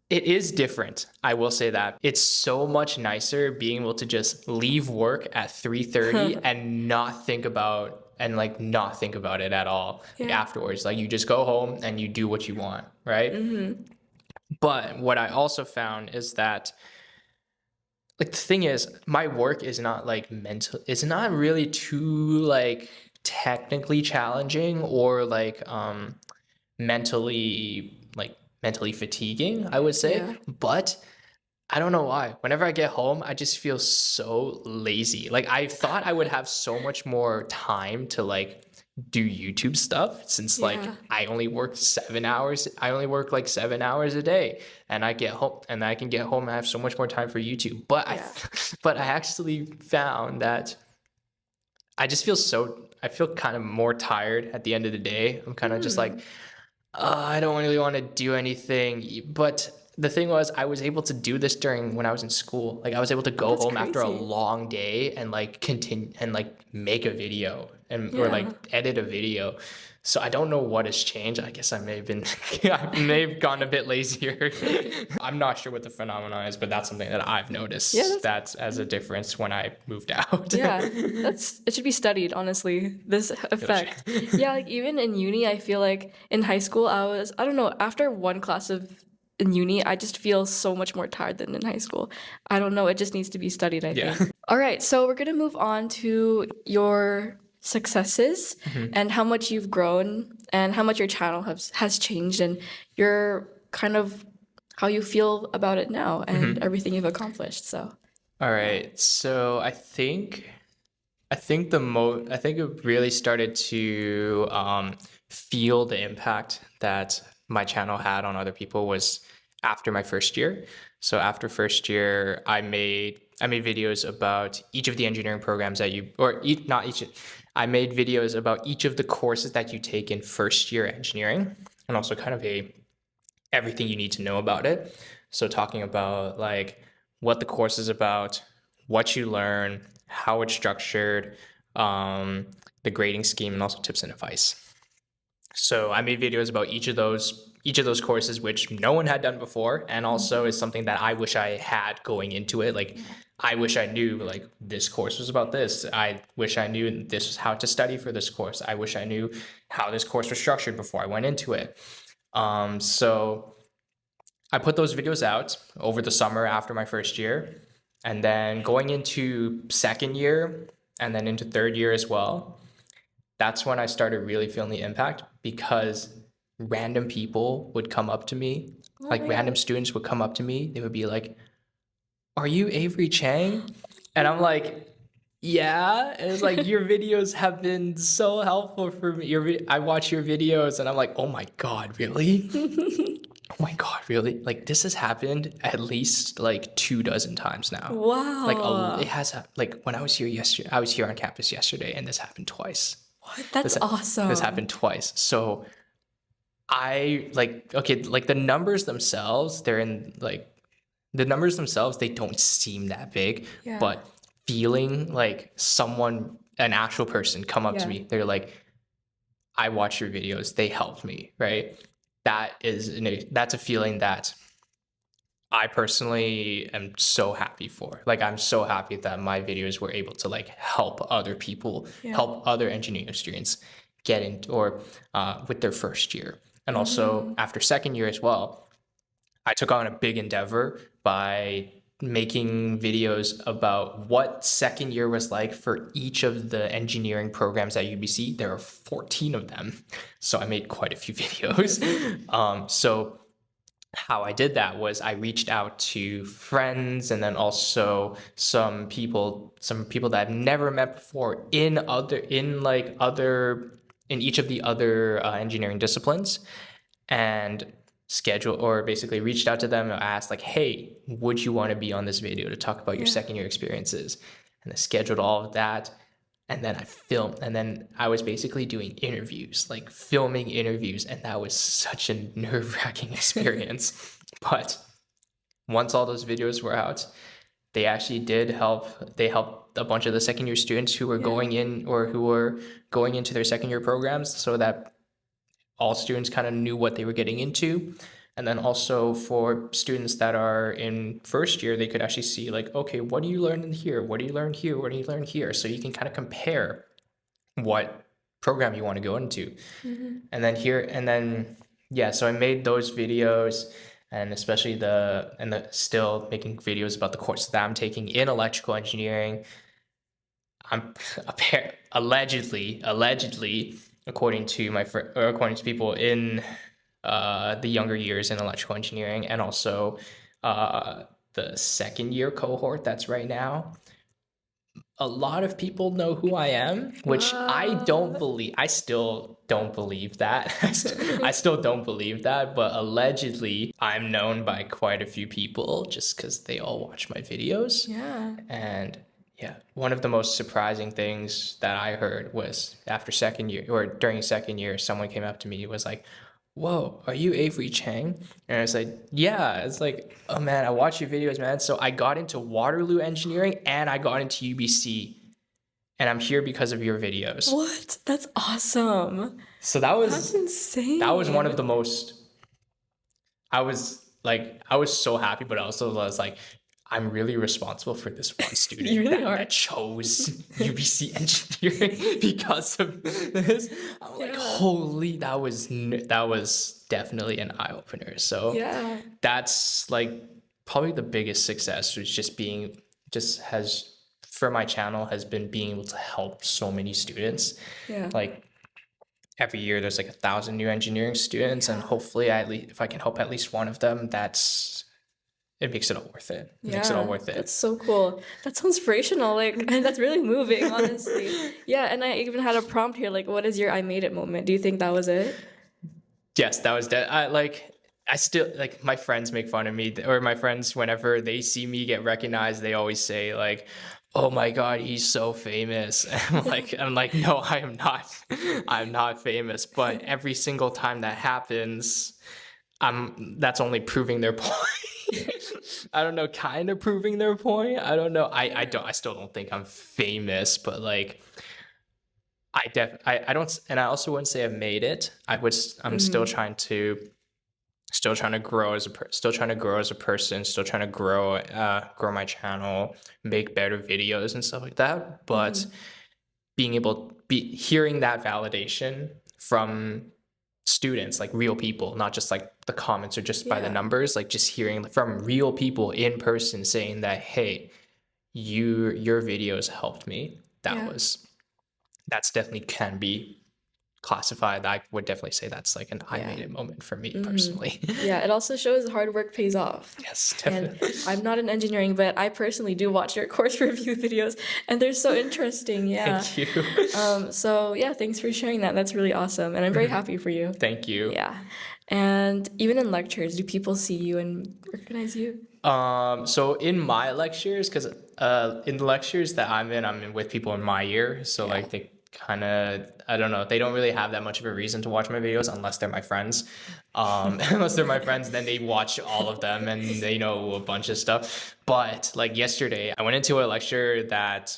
It is different. I will say that. It's so much nicer being able to just leave work at 3:30 and not think about it at all afterwards. Like you just go home and you do what you want, right? But what I also found is that like the thing is, my work is not like it's not really too like technically challenging or like mentally fatiguing, I would say. But I don't know why. Whenever I get home, I just feel so lazy. Like I thought I would have so much more time to like do YouTube stuff since like I only work 7 hours. I only work like 7 hours a day, and I get home and I can get home and I have so much more time for YouTube. But I actually found that I feel kind of more tired at the end of the day. I'm kind of just like, I don't really want to do anything. But the thing was, I was able to do this when I was in school. Like I was able to go home after a long day and like continue and like make a video or like edit a video. So I don't know what has changed. I guess I may have gone a bit lazier. I'm not sure what the phenomenon is, but that's something that I've noticed. That's as a difference when I moved out. It should be studied, honestly, this effect. Like even in uni, I feel like in high school, I don't know, after one class in uni, I just feel so much more tired than in high school. I don't know, it just needs to be studied, I think. All right, so we're gonna move on to your successes and how much you've grown and how much your channel has changed and your kind of how you feel about it now and everything you've accomplished. So all right, so I think it really started to feel the impact that my channel had on other people was after my first year. So after first year, I made videos about each of the engineering programs that I made videos about each of the courses that you take in first year engineering, and also kind of everything you need to know about it. So talking about like what the course is about, what you learn, how it's structured, the grading scheme, and also tips and advice. So I made videos about each of those courses, which no one had done before, and also is something that I wish I had going into it. Like I wish I knew like this course was about this. I wish I knew this was how to study for this course. I wish I knew how this course was structured before I went into it. So I put those videos out over the summer after my first year, and then going into second year and then into third year as well. that's when I started really feeling the impact, because random people would come up to me, Oh like my random God. students would come up to me. They would be like, "Are you Avery Cheng?" And I'm like, "Yeah." And it's like, "Your videos have been so helpful for me. I watch your videos," and I'm like, "Oh my God, really? Oh my God, really?" Like, this has happened at least like 2 dozen times now. Like it Wow. has like when I was here yesterday, I was here on campus yesterday, and this happened twice. What? That's This this awesome. happened twice. So I like, okay, like the numbers themselves, the numbers themselves, they don't seem that big, Yeah. but feeling like someone, an actual person come up to Yeah. me, they're like, "I watch your videos, they helped me," right? That's a feeling that I personally am so happy for. Like, I'm so happy that my videos were able to like help other people, Yeah. help other engineering students get into, or with their first year. And also Mm-hmm. after second year as well, I took on a big endeavor by making videos about what second year was like for each of the engineering programs at UBC. There are 14 of them. So I made quite a few videos. So how I did that was I reached out to friends, and then also some people that I've never met before in each of the other engineering disciplines, and basically reached out to them and asked like, "Hey, would you want to be on this video to talk about your Yeah. second year experiences?" And I scheduled all of that, and then I filmed, and then I was basically doing interviews, like filming interviews, and that was such a nerve-wracking experience. But once all those videos were out, they actually did help. They helped a bunch of the second year students who were Yeah. going in, or who were going into their second year programs, so that all students kind of knew what they were getting into. And then also for students that are in first year, they could actually see like, okay, what do you learn in here? What do you learn here? What do you learn here? So you can kind of compare what program you want to go into. Mm-hmm. Yeah, so I made those videos, and especially still making videos about the course that I'm taking in electrical engineering. I'm allegedly, according to according to people in the younger years in electrical engineering, and also uh, the second year cohort that's right now, a lot of people know who I am, which I don't Wow. believe. I still don't believe that. I still don't believe that, but allegedly, I'm known by quite a few people just because they all watch my videos. Yeah. And yeah, one of the most surprising things that I heard was after second year, or during second year, someone came up to me, was like, "Whoa, are you Avery Cheng?" And I was like, "Yeah." It's like, "Oh man, I watch your videos, man." So I got into Waterloo engineering, and I got into UBC, and I'm here because of your videos. What? That's awesome. So that That's was one of insane. the most, I was so happy, but also I was like, I'm really responsible for this one You student really that are. chose UBC engineering because of this. I'm like, Yeah. holy, that was definitely an eye opener. So Yeah. that's like probably the biggest success, was just has for my channel, has been being able to help so many students. Yeah. Like, every year there's like 1,000 new engineering students, and Yeah. hopefully if I can help at least one of them, it makes it all worth it. It makes it all Yeah, worth that's it. so cool. That's so inspirational. Like, and that's really moving, honestly. Yeah, and I even had a prompt here, like, what is your I made it moment? Do you think that was it? Yes, that was I still, like, my friends make fun of me, or my friends, whenever they see me get recognized, they always say like, "Oh my God, he's so famous." I'm like, "No, I am not. I'm not famous." But every single time that happens, that's only proving their point. I don't know, kind of proving their point. I don't know. I still don't think I'm famous, but like, I don't, and I also wouldn't say I've made it. I'm Mm-hmm. still trying to grow still trying to grow as a person, still trying to grow my channel, make better videos and stuff like that. But Mm-hmm. hearing that validation from students, like real people, not just like the comments or just by the Yeah. numbers, like just hearing from real people in person saying that, "Hey, your videos helped me." That Yeah. was that's definitely can be classified. I would definitely say that's like an I Yeah. made it moment for me personally. Yeah, it also shows hard work pays off. Yes, And definitely. I'm not in engineering, but I personally do watch your course review videos, and they're so interesting. Yeah. Thank you. So yeah, thanks for sharing that. That's really awesome, and I'm very happy for you. Thank you. Yeah. And even in lectures, do people see you and recognize you? So in my lectures, because in the lectures that I'm in with people in my year, so Yeah. like they kind of, I don't know, they don't really have that much of a reason to watch my videos unless they're my friends. Unless they're my friends, then they watch all of them and they know a bunch of stuff. But like yesterday, I went into a lecture that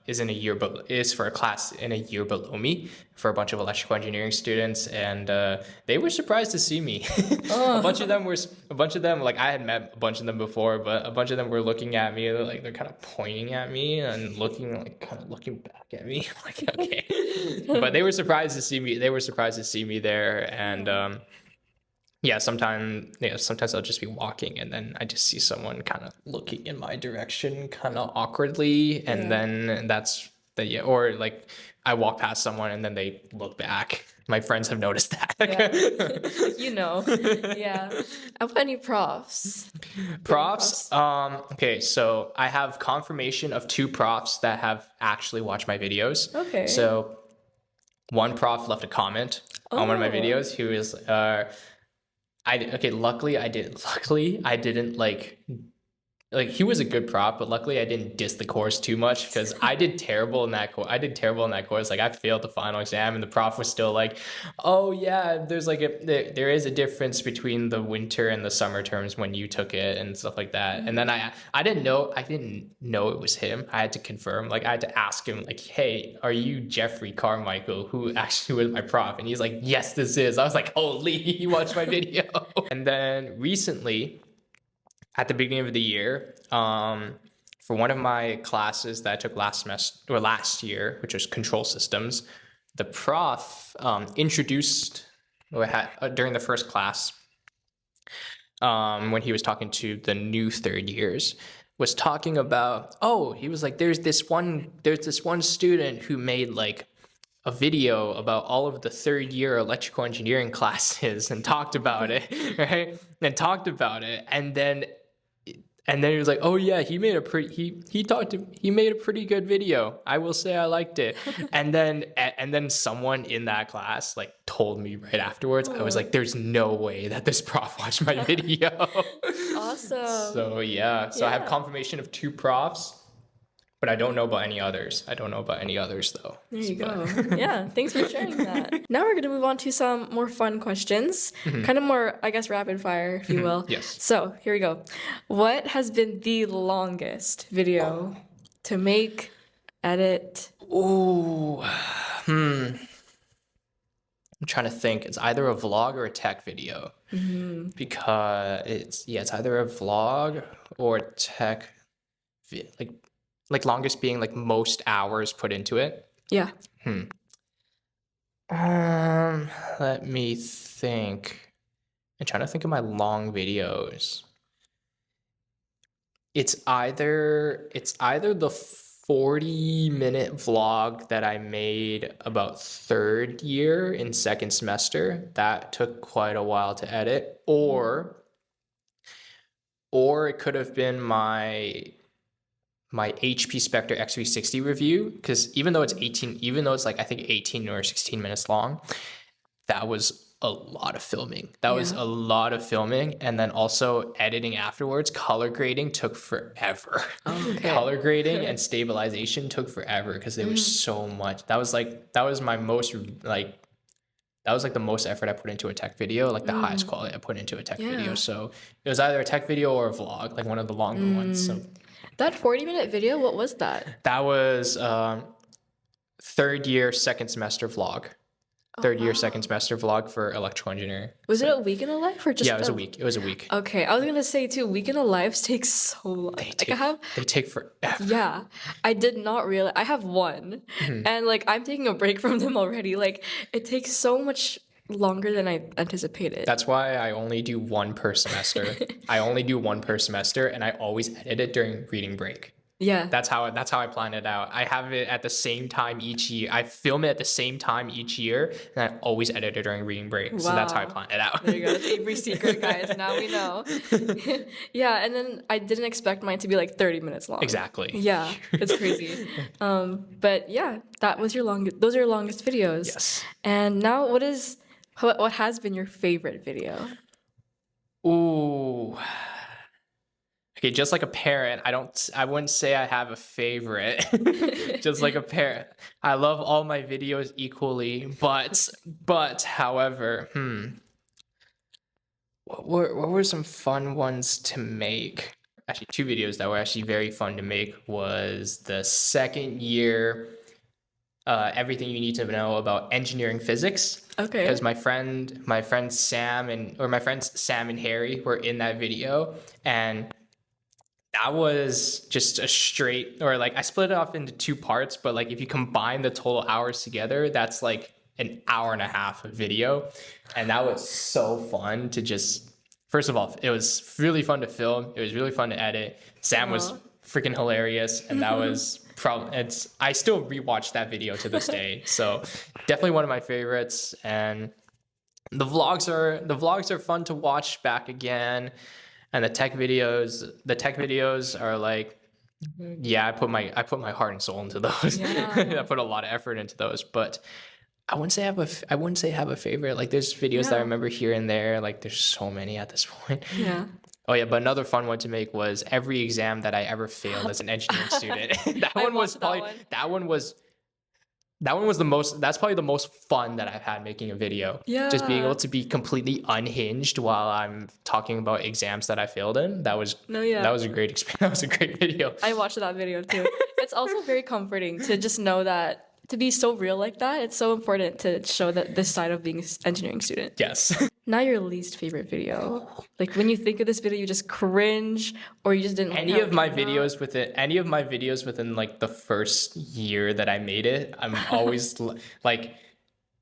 is in a year, but is for a class in a year below me for a bunch of electrical engineering students, and they were surprised to see me. A bunch of them, like I had met a bunch of them before, but a bunch of them were looking at me, like they're kind of pointing at me and kind of looking back at me, like okay. But they were surprised to see me. They were surprised to see me there, and yeah, sometimes I'll just be walking and then I just see someone kind of looking in my direction kind of awkwardly, and Yeah. then that's the yeah, or like I walk past someone and then they look back. My friends have noticed that. Yeah. You know. Yeah. How about any profs? Profs. Okay, so I have confirmation of 2 profs that have actually watched my videos. Okay. So one prof left a comment on one of my Oh. videos. He was luckily I didn't like he was a good prop, but luckily I didn't diss the course too much because I did terrible in that course. Like I failed the final exam, and the prof was still like, "Oh yeah, there is a difference between the winter and the summer terms when you took it and stuff like that." And then I didn't know it was him. I had to confirm. Like I had to ask him like, "Hey, are you Jeffrey Carmichael, who actually was my prof?" And he's like, "Yes, this is." I was like, "Holy, he watched my video." And then recently, at the beginning of the year, for one of my classes that I took last year, which was control systems, the prof introduced during the first class, when he was talking to the new third years, was talking about, he was like, there's this one student who made like a video about all of the third year electrical engineering classes and talked about it, right? And then he was like, "Oh yeah, he made a pretty good video. I will say I liked it." And then someone in that class like told me right afterwards. I was like, "There's no way that this prof watched my video." Awesome. So yeah, I have Yeah. confirmation of 2 profs, but I don't know about any others. Though. There you go. Yeah, thanks for sharing that. Now we're going to move on to some more fun questions. Kind of more, I guess, rapid fire, if you will. Yes. So here we go. What has been the longest video to make, edit? Ooh, I'm trying to think. It's either a vlog or a tech video, because it's either a vlog or tech, like longest being like most hours put into it. Yeah. Let me think. I'm trying to think of my long videos. It's either the 40-minute vlog that I made about third year in second semester. That took quite a while to edit, or it could have been my HP Spectre X360 review, because even though it's like I think 18 or 16 minutes long, that was a lot of filming. And then also editing afterwards. Color grading took forever. Okay. Color grading and stabilization took forever because there was so much. That was the most effort I put into a tech video, like the highest quality I put into a tech video. So it was either a tech video or a vlog, like one of the longer ones. So That 40-minute video, what was that? that was third year second semester vlog. Second semester vlog for electrical engineering. Was it a week in a life or just? Yeah, it was a week. It was a week. Okay, I was gonna say too. Week in a lives takes so long. They take forever. Yeah, I did not realize. I have one, and like I'm taking a break from them already. Like it takes so much longer than I anticipated. That's why I only do one per semester. And I always edit it during reading break. Yeah. That's how I plan it out. I have it at the same time each year. I film it at the same time each year, and I always edit it during reading break. So that's how I Wow. plan it out. There you go. That's Avery's secret, guys. Now we know. Yeah, and then I didn't expect mine to be like 30 minutes long. Exactly. Yeah, it's crazy. But yeah, that was your longest. Those are your longest videos. Yes. And now, what has been your favorite video? Ooh. Okay, just like a parent, I wouldn't say I have a favorite. Just like a parent. I love all my videos equally, but however, what were some fun ones to make? Actually, two videos that were actually very fun to make was the second year everything you need to know about engineering physics. Okay. Because my friends Sam and Harry were in that video, and that was just a straight, or like I split it off into two parts, but like if you combine the total hours together, that's like an hour and a half of video. And that was so fun to just, first of all, it was really fun to film. It was really fun to edit. Sam was freaking hilarious. And that was I still rewatch that video to this day. So definitely one of my favorites. And the vlogs are fun to watch back again. And the tech videos are like, yeah, I put my heart and soul into those. Yeah. I put a lot of effort into those, but I wouldn't say I have a favorite. Like there's videos that I remember here and there. Like there's so many at this point. Yeah. Oh yeah, but another fun one to make was every exam that I ever failed as an engineering student. That's probably the most fun that I've had making a video. Yeah. Just being able to be completely unhinged while I'm talking about exams that I failed in. That was a great experience. That was a great video. I watched that video too. It's also very comforting to just know that, to be so real like that, it's so important to show that this side of being an engineering student. Yes. Now your least favorite video. Like when you think of this video, you just cringe, or you just didn't like any of my videos within like the first year that I made it, I'm always like,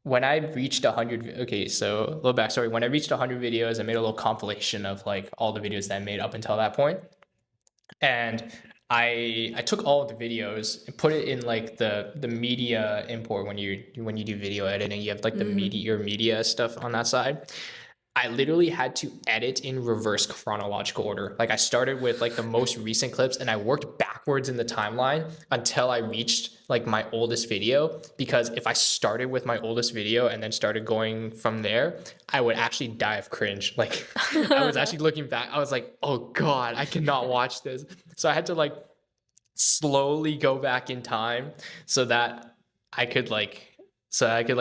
when I reached 100, okay, so a little backstory. When I reached 100 videos, I made a little compilation of like all the videos that I made up until that point. And I took all of the videos and put it in like the media import. When you do video editing, you have like the media stuff on that side. I literally had to edit in reverse chronological order. Like I started with like the most recent clips and I worked backwards in the timeline until I reached like my oldest video. Because if I started with my oldest video and then started going from there, I would actually die of cringe. Like I was actually looking back, I was like, oh God, I cannot watch this. So I had to like slowly go back in time so that I could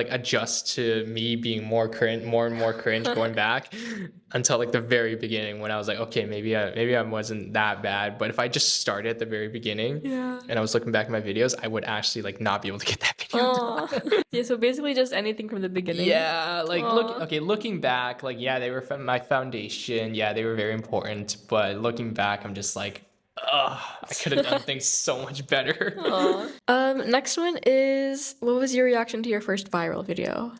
adjust to me being more and more cringe going back until like the very beginning, when I was like, okay, maybe I wasn't that bad. But if I just started at the very beginning and I was looking back at my videos, I would actually like not be able to get that video done. Yeah, so basically just anything from the beginning. Yeah, like looking back, like yeah, they were my foundation. Yeah, they were very important. But looking back, I'm just like, I could have done things so much better. Next one is, what was your reaction to your first viral video?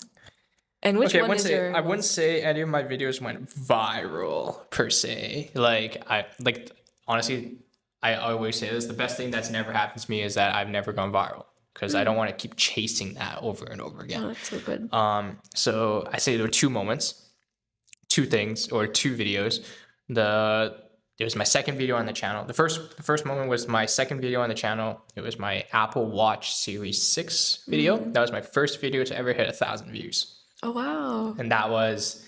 And which one is your... I wouldn't say any of my videos went viral per se. Honestly, I always say this: the best thing that's never happened to me is that I've never gone viral, because I don't want to keep chasing that over and over again. Oh, that's so good. So I say there were two moments, two things, or two videos. It was my second video on the channel. The first moment was my second video on the channel. It was my Apple Watch Series 6 video. That was my first video to ever hit 1,000 views. Oh, wow. And that was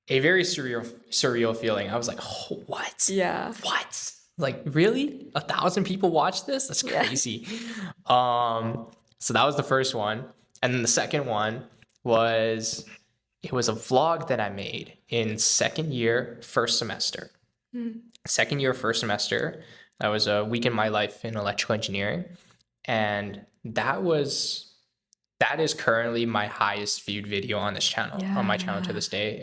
a very surreal feeling. I was like, oh, what? Yeah. What? Like, really? 1,000 people watched this? That's crazy. So that was the first one. And then the second one was, it was a vlog that I made in second year, first semester. Second year, first semester. That was a week in my life in electrical engineering. And that is currently my highest viewed video on this channel, on my channel to this day.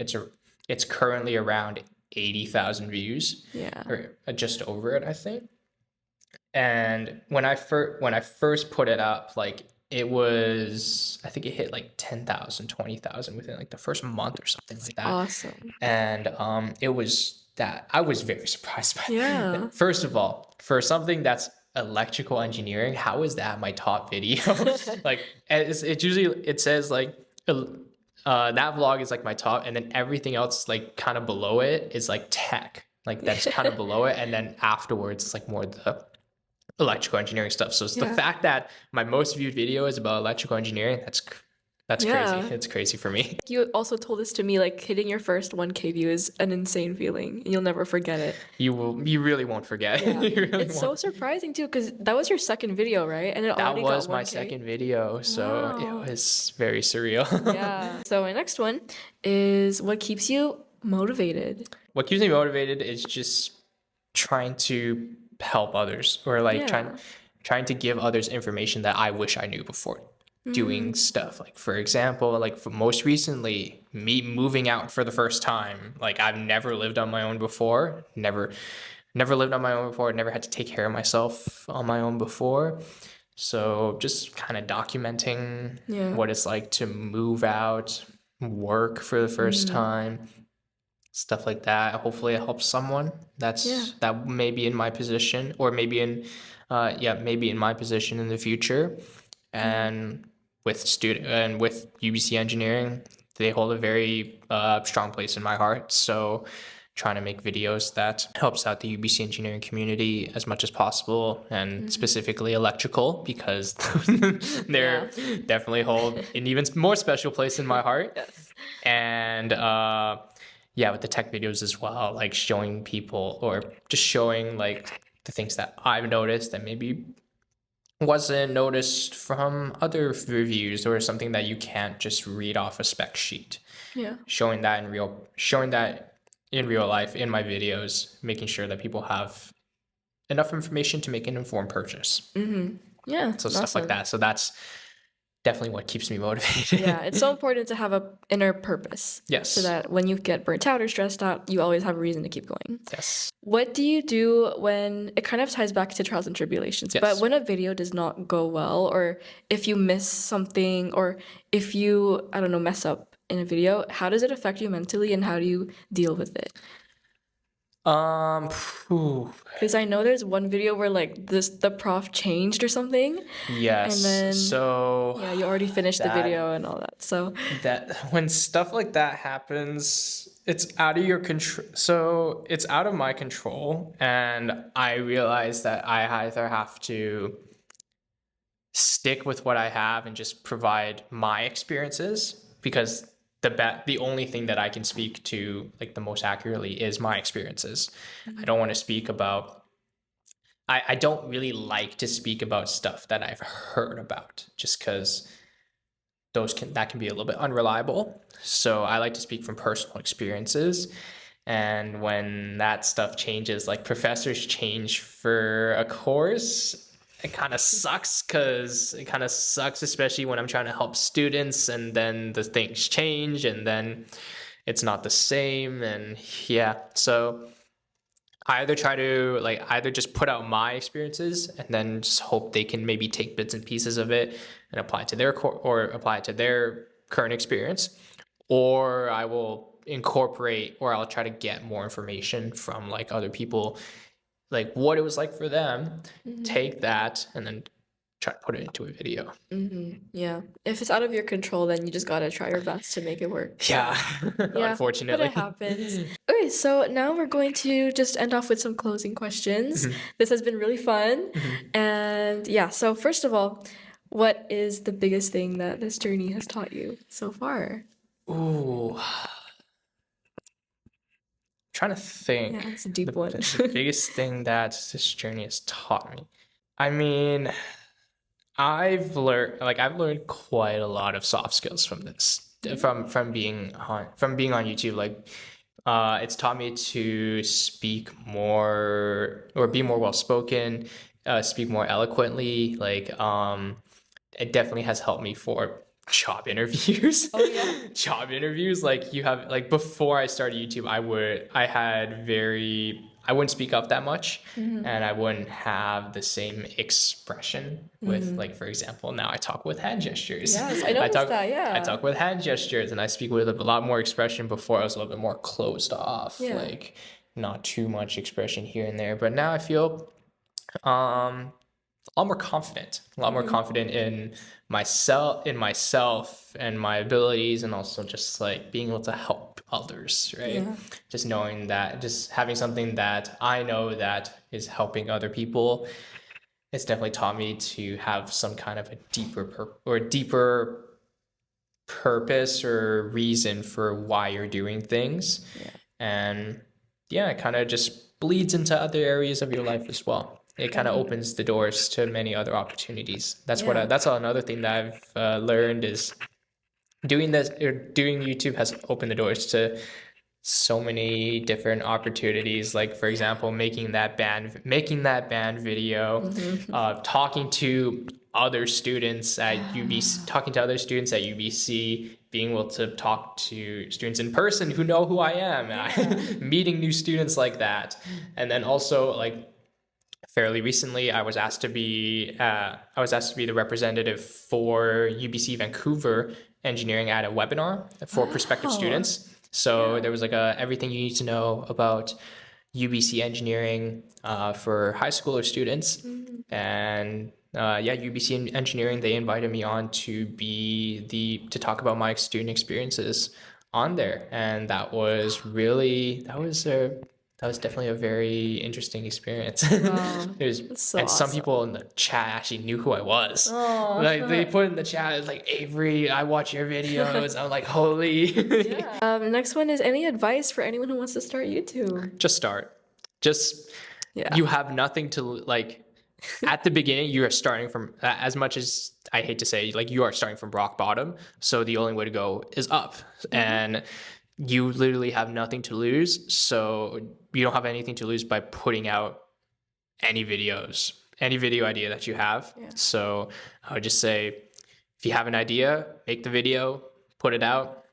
It's currently around 80,000 views. Yeah. Or just over it, I think. And when I first put it up, like it was, I think it hit like 10,000, 20,000 within like the first month or something like that. Awesome. And it was that I was very surprised by. Yeah. First of all, for something that's electrical engineering. How is that my top video? Like it's usually it says like that vlog is like my top, and then everything else like kind of below it is like tech, like that's kind of below it, and then afterwards it's like more the electrical engineering stuff. So it's the Yeah. fact that my most viewed video is about electrical engineering. That's Yeah. crazy. It's crazy for me. You also told this to me, like hitting your first 1K view is an insane feeling. You'll never forget it. You really won't forget. Yeah. You really It's so won't. surprising too, because that was your second video, right? And it That already was got my 1K. second video, so Wow. it was very surreal. Yeah. So my next one is what keeps you motivated? What keeps me motivated is just trying to help others, or like Yeah. trying to give others information that I wish I knew before doing stuff. Like for example, like for most recently, me moving out for the first time. Like I've never lived on my own before. Never lived on my own before. Never had to take care of myself on my own before. So just kind of documenting Yeah. what it's like to move out, work for the first time, stuff like that. Hopefully it helps someone that may be in my position, or maybe maybe in my position in the future. And with UBC engineering, they hold a very strong place in my heart. So trying to make videos that helps out the UBC engineering community as much as possible, and specifically electrical, because they're definitely hold an even more special place in my heart. Yes. And with the tech videos as well, like showing people, or just showing like the things that I've noticed that maybe wasn't noticed from other reviews, or something that you can't just read off a spec sheet. Yeah. Showing that in real life in my videos, making sure that people have enough information to make an informed purchase. Yeah. So stuff like that. So that's definitely what keeps me motivated. Yeah, it's so important to have a inner purpose. Yes. So that when you get burnt out or stressed out, you always have a reason to keep going. Yes. What do you do when it kind of ties back to trials and tribulations? Yes. But when a video does not go well, or if you miss something, or if you, I don't know, mess up in a video, how does it affect you mentally, and how do you deal with it? Because I know there's one video where like the prof changed or something. Yes. And then So yeah, you already finished the video and all that. So that when stuff like that happens, it's out of your control. So it's out of my control, and I realize that I either have to stick with what I have and just provide my experiences, because the only thing that I can speak to like the most accurately is my experiences. I don't want to speak about I don't really like to speak about stuff that I've heard about, just because that can be a little bit unreliable. So I like to speak from personal experiences. And when that stuff changes, like professors change for a course, it kind of sucks, especially when I'm trying to help students, and then the things change, and then it's not the same. And yeah, so I either just put out my experiences, and then just hope they can maybe take bits and pieces of it and apply it to their current experience, or I will incorporate, or I'll try to get more information from like other people, like what it was like for them, take that, and then try to put it into a video. yeah, if it's out of your control, then you just gotta try your best to make it work. Yeah, Yeah, unfortunately. but it happens. Okay, so now we're going to just end off with some closing questions. This has been really fun. And yeah, so first of all, what is the biggest thing that this journey has taught you so far? Ooh. Trying to think. Yeah, it's a deep one. The biggest thing that this journey has taught me. I mean, I've learned quite a lot of soft skills from this, from being on YouTube. Like, it's taught me to speak more, or be more well spoken, speak more eloquently. Like, it definitely has helped me for job interviews. Oh, yeah. Job interviews, like before I started YouTube, I wouldn't speak up that much, and I wouldn't have the same expression with, like, for example, now I talk with hand gestures. Yes, I noticed that, yeah. I talk with hand gestures, and I speak with a lot more expression. Before I was a little bit more closed off, Yeah. like not too much expression here and there. But now I feel a lot more confident, a lot more confident in myself and my abilities, and also just like being able to help others, right? Yeah. Just knowing that, just having something that I know that is helping other people, it's definitely taught me to have some kind of a deeper purpose or reason for why you're doing things. Yeah. And yeah, it kind of just bleeds into other areas of your life as well. It kind of opens the doors to many other opportunities. Yeah. That's another thing that I've learned is doing this, or doing YouTube has opened the doors to so many different opportunities. Like, for example, making that band video, talking to other students at UBC, being able to talk to students in person who know who I am, meeting new students like that. And then also, like, fairly recently, I was asked to be the representative for UBC Vancouver engineering at a webinar for prospective students. So there was like a everything you need to know about UBC engineering for high schooler students. And UBC engineering, they invited me on to to talk about my student experiences on there, and that was definitely a very interesting experience. Wow. That's so And some awesome. people in the chat actually knew who I was. Oh. Like, they put in the chat, it's like, Avery, I watch your videos. I'm like, holy. Next one is, any advice for anyone who wants to start YouTube? Just start. Just, you have nothing to, like, at the beginning, you are starting from, as much as I hate to say, like, you are starting from rock bottom. So the only way to go is up. And you literally have nothing to lose. So you don't have anything to lose by putting out any video idea that you have. So I would just say, if you have an idea, make the video, put it out.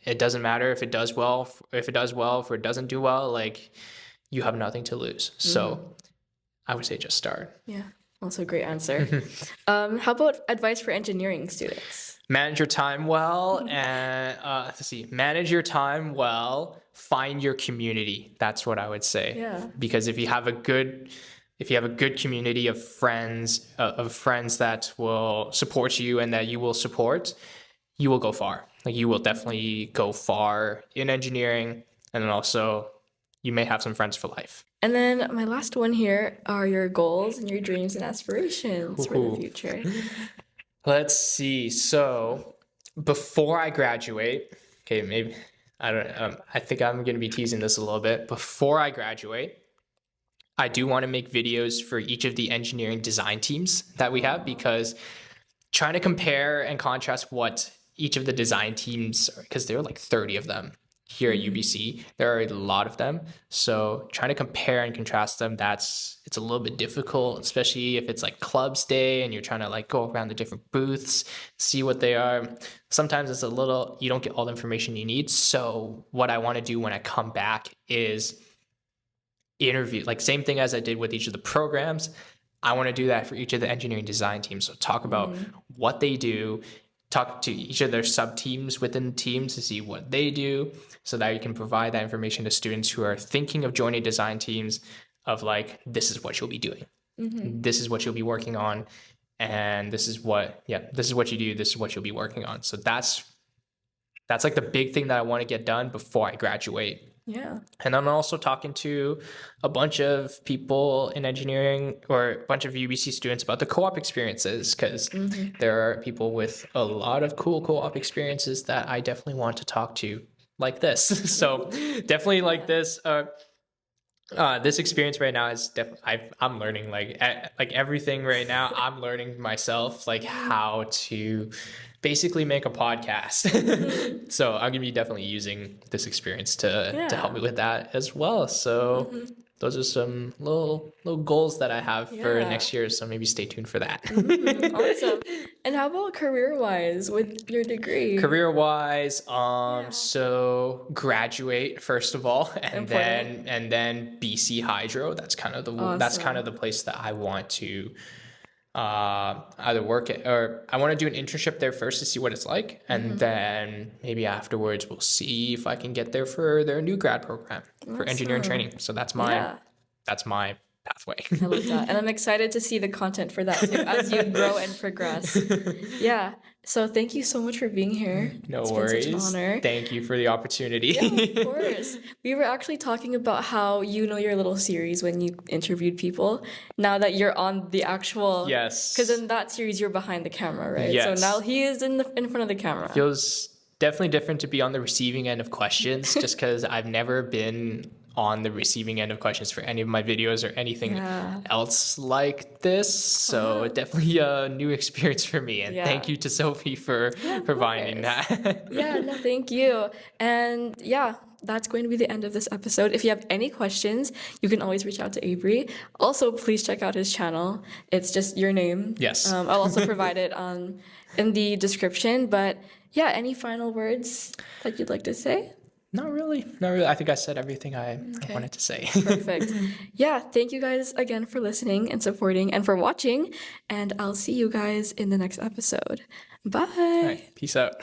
It doesn't matter if it does well, if it doesn't do well, like, you have nothing to lose. So I would say just start. Yeah, also a great answer. How about advice for engineering students? Manage your time well, and manage your time well. Find your community. That's what I would say. Yeah. Because if you have a good community of friends that will support you and that you will support, you will go far. Like, you will definitely go far in engineering, and then also you may have some friends for life. And then my last one here are your goals and your dreams and aspirations for the future. Let's see. So before I graduate, okay, maybe I don't. I think I'm going to be teasing this a little bit. Before I graduate, I do want to make videos for each of the engineering design teams that we have, because trying to compare and contrast what each of the design teams, because there are like 30 of them here at UBC, there are a lot of them. So trying to compare and contrast them, it's a little bit difficult, especially if it's like clubs day and you're trying to like go around the different booths, see what they are. Sometimes you don't get all the information you need. So what I want to do when I come back is interview, like same thing as I did with each of the programs. I want to do that for each of the engineering design teams. So talk about what they do, talk to each of their sub teams within the teams to see what they do, so that you can provide that information to students who are thinking of joining design teams, of like, this is what you'll be doing. This is what you'll be working on. And this is what you do. This is what you'll be working on. So that's like the big thing that I want to get done before I graduate. Yeah. And I'm also talking to a bunch of people in engineering, or a bunch of UBC students, about the co-op experiences, because there are people with a lot of cool co-op experiences that I definitely want to talk to, like this. So definitely like this. This experience right now is I'm learning like everything right now. I'm learning myself, like, how to basically make a podcast. So I'm gonna be definitely using this experience to help me with that as well. So those are some little goals that I have for next year. So maybe stay tuned for that. Awesome. And how about career-wise with your degree? Career-wise, so graduate first of all, and then BC Hydro. That's kind of the place that I want to either work at, or I want to do an internship there first to see what it's like, and then maybe afterwards we'll see if I can get there for their new grad program for engineering training. So that's my pathway. I love that. And I'm excited to see the content for that too as you grow and progress. Yeah. So thank you so much for being here. No It's worries. been such an honor. Thank you for the opportunity. Yeah, of course. We were actually talking about how you know your little series when you interviewed people. Now that you're on the actual, Yes. because in that series you're behind the camera, right? Yes. So now he is in front of the camera. Feels definitely different to be on the receiving end of questions, just because I've never been on the receiving end of questions for any of my videos or anything else like this. So definitely a new experience for me. And thank you to Sophie for providing that. Yeah, no, thank you. And yeah, that's going to be the end of this episode. If you have any questions, you can always reach out to Avery. Also, please check out his channel. It's just your name. Yes. I'll also provide it in the description. But yeah, any final words that you'd like to say? Not really. I think I said everything I wanted to say. Perfect. Yeah, thank you guys again for listening and supporting and for watching. And I'll see you guys in the next episode. Bye. All right, peace out.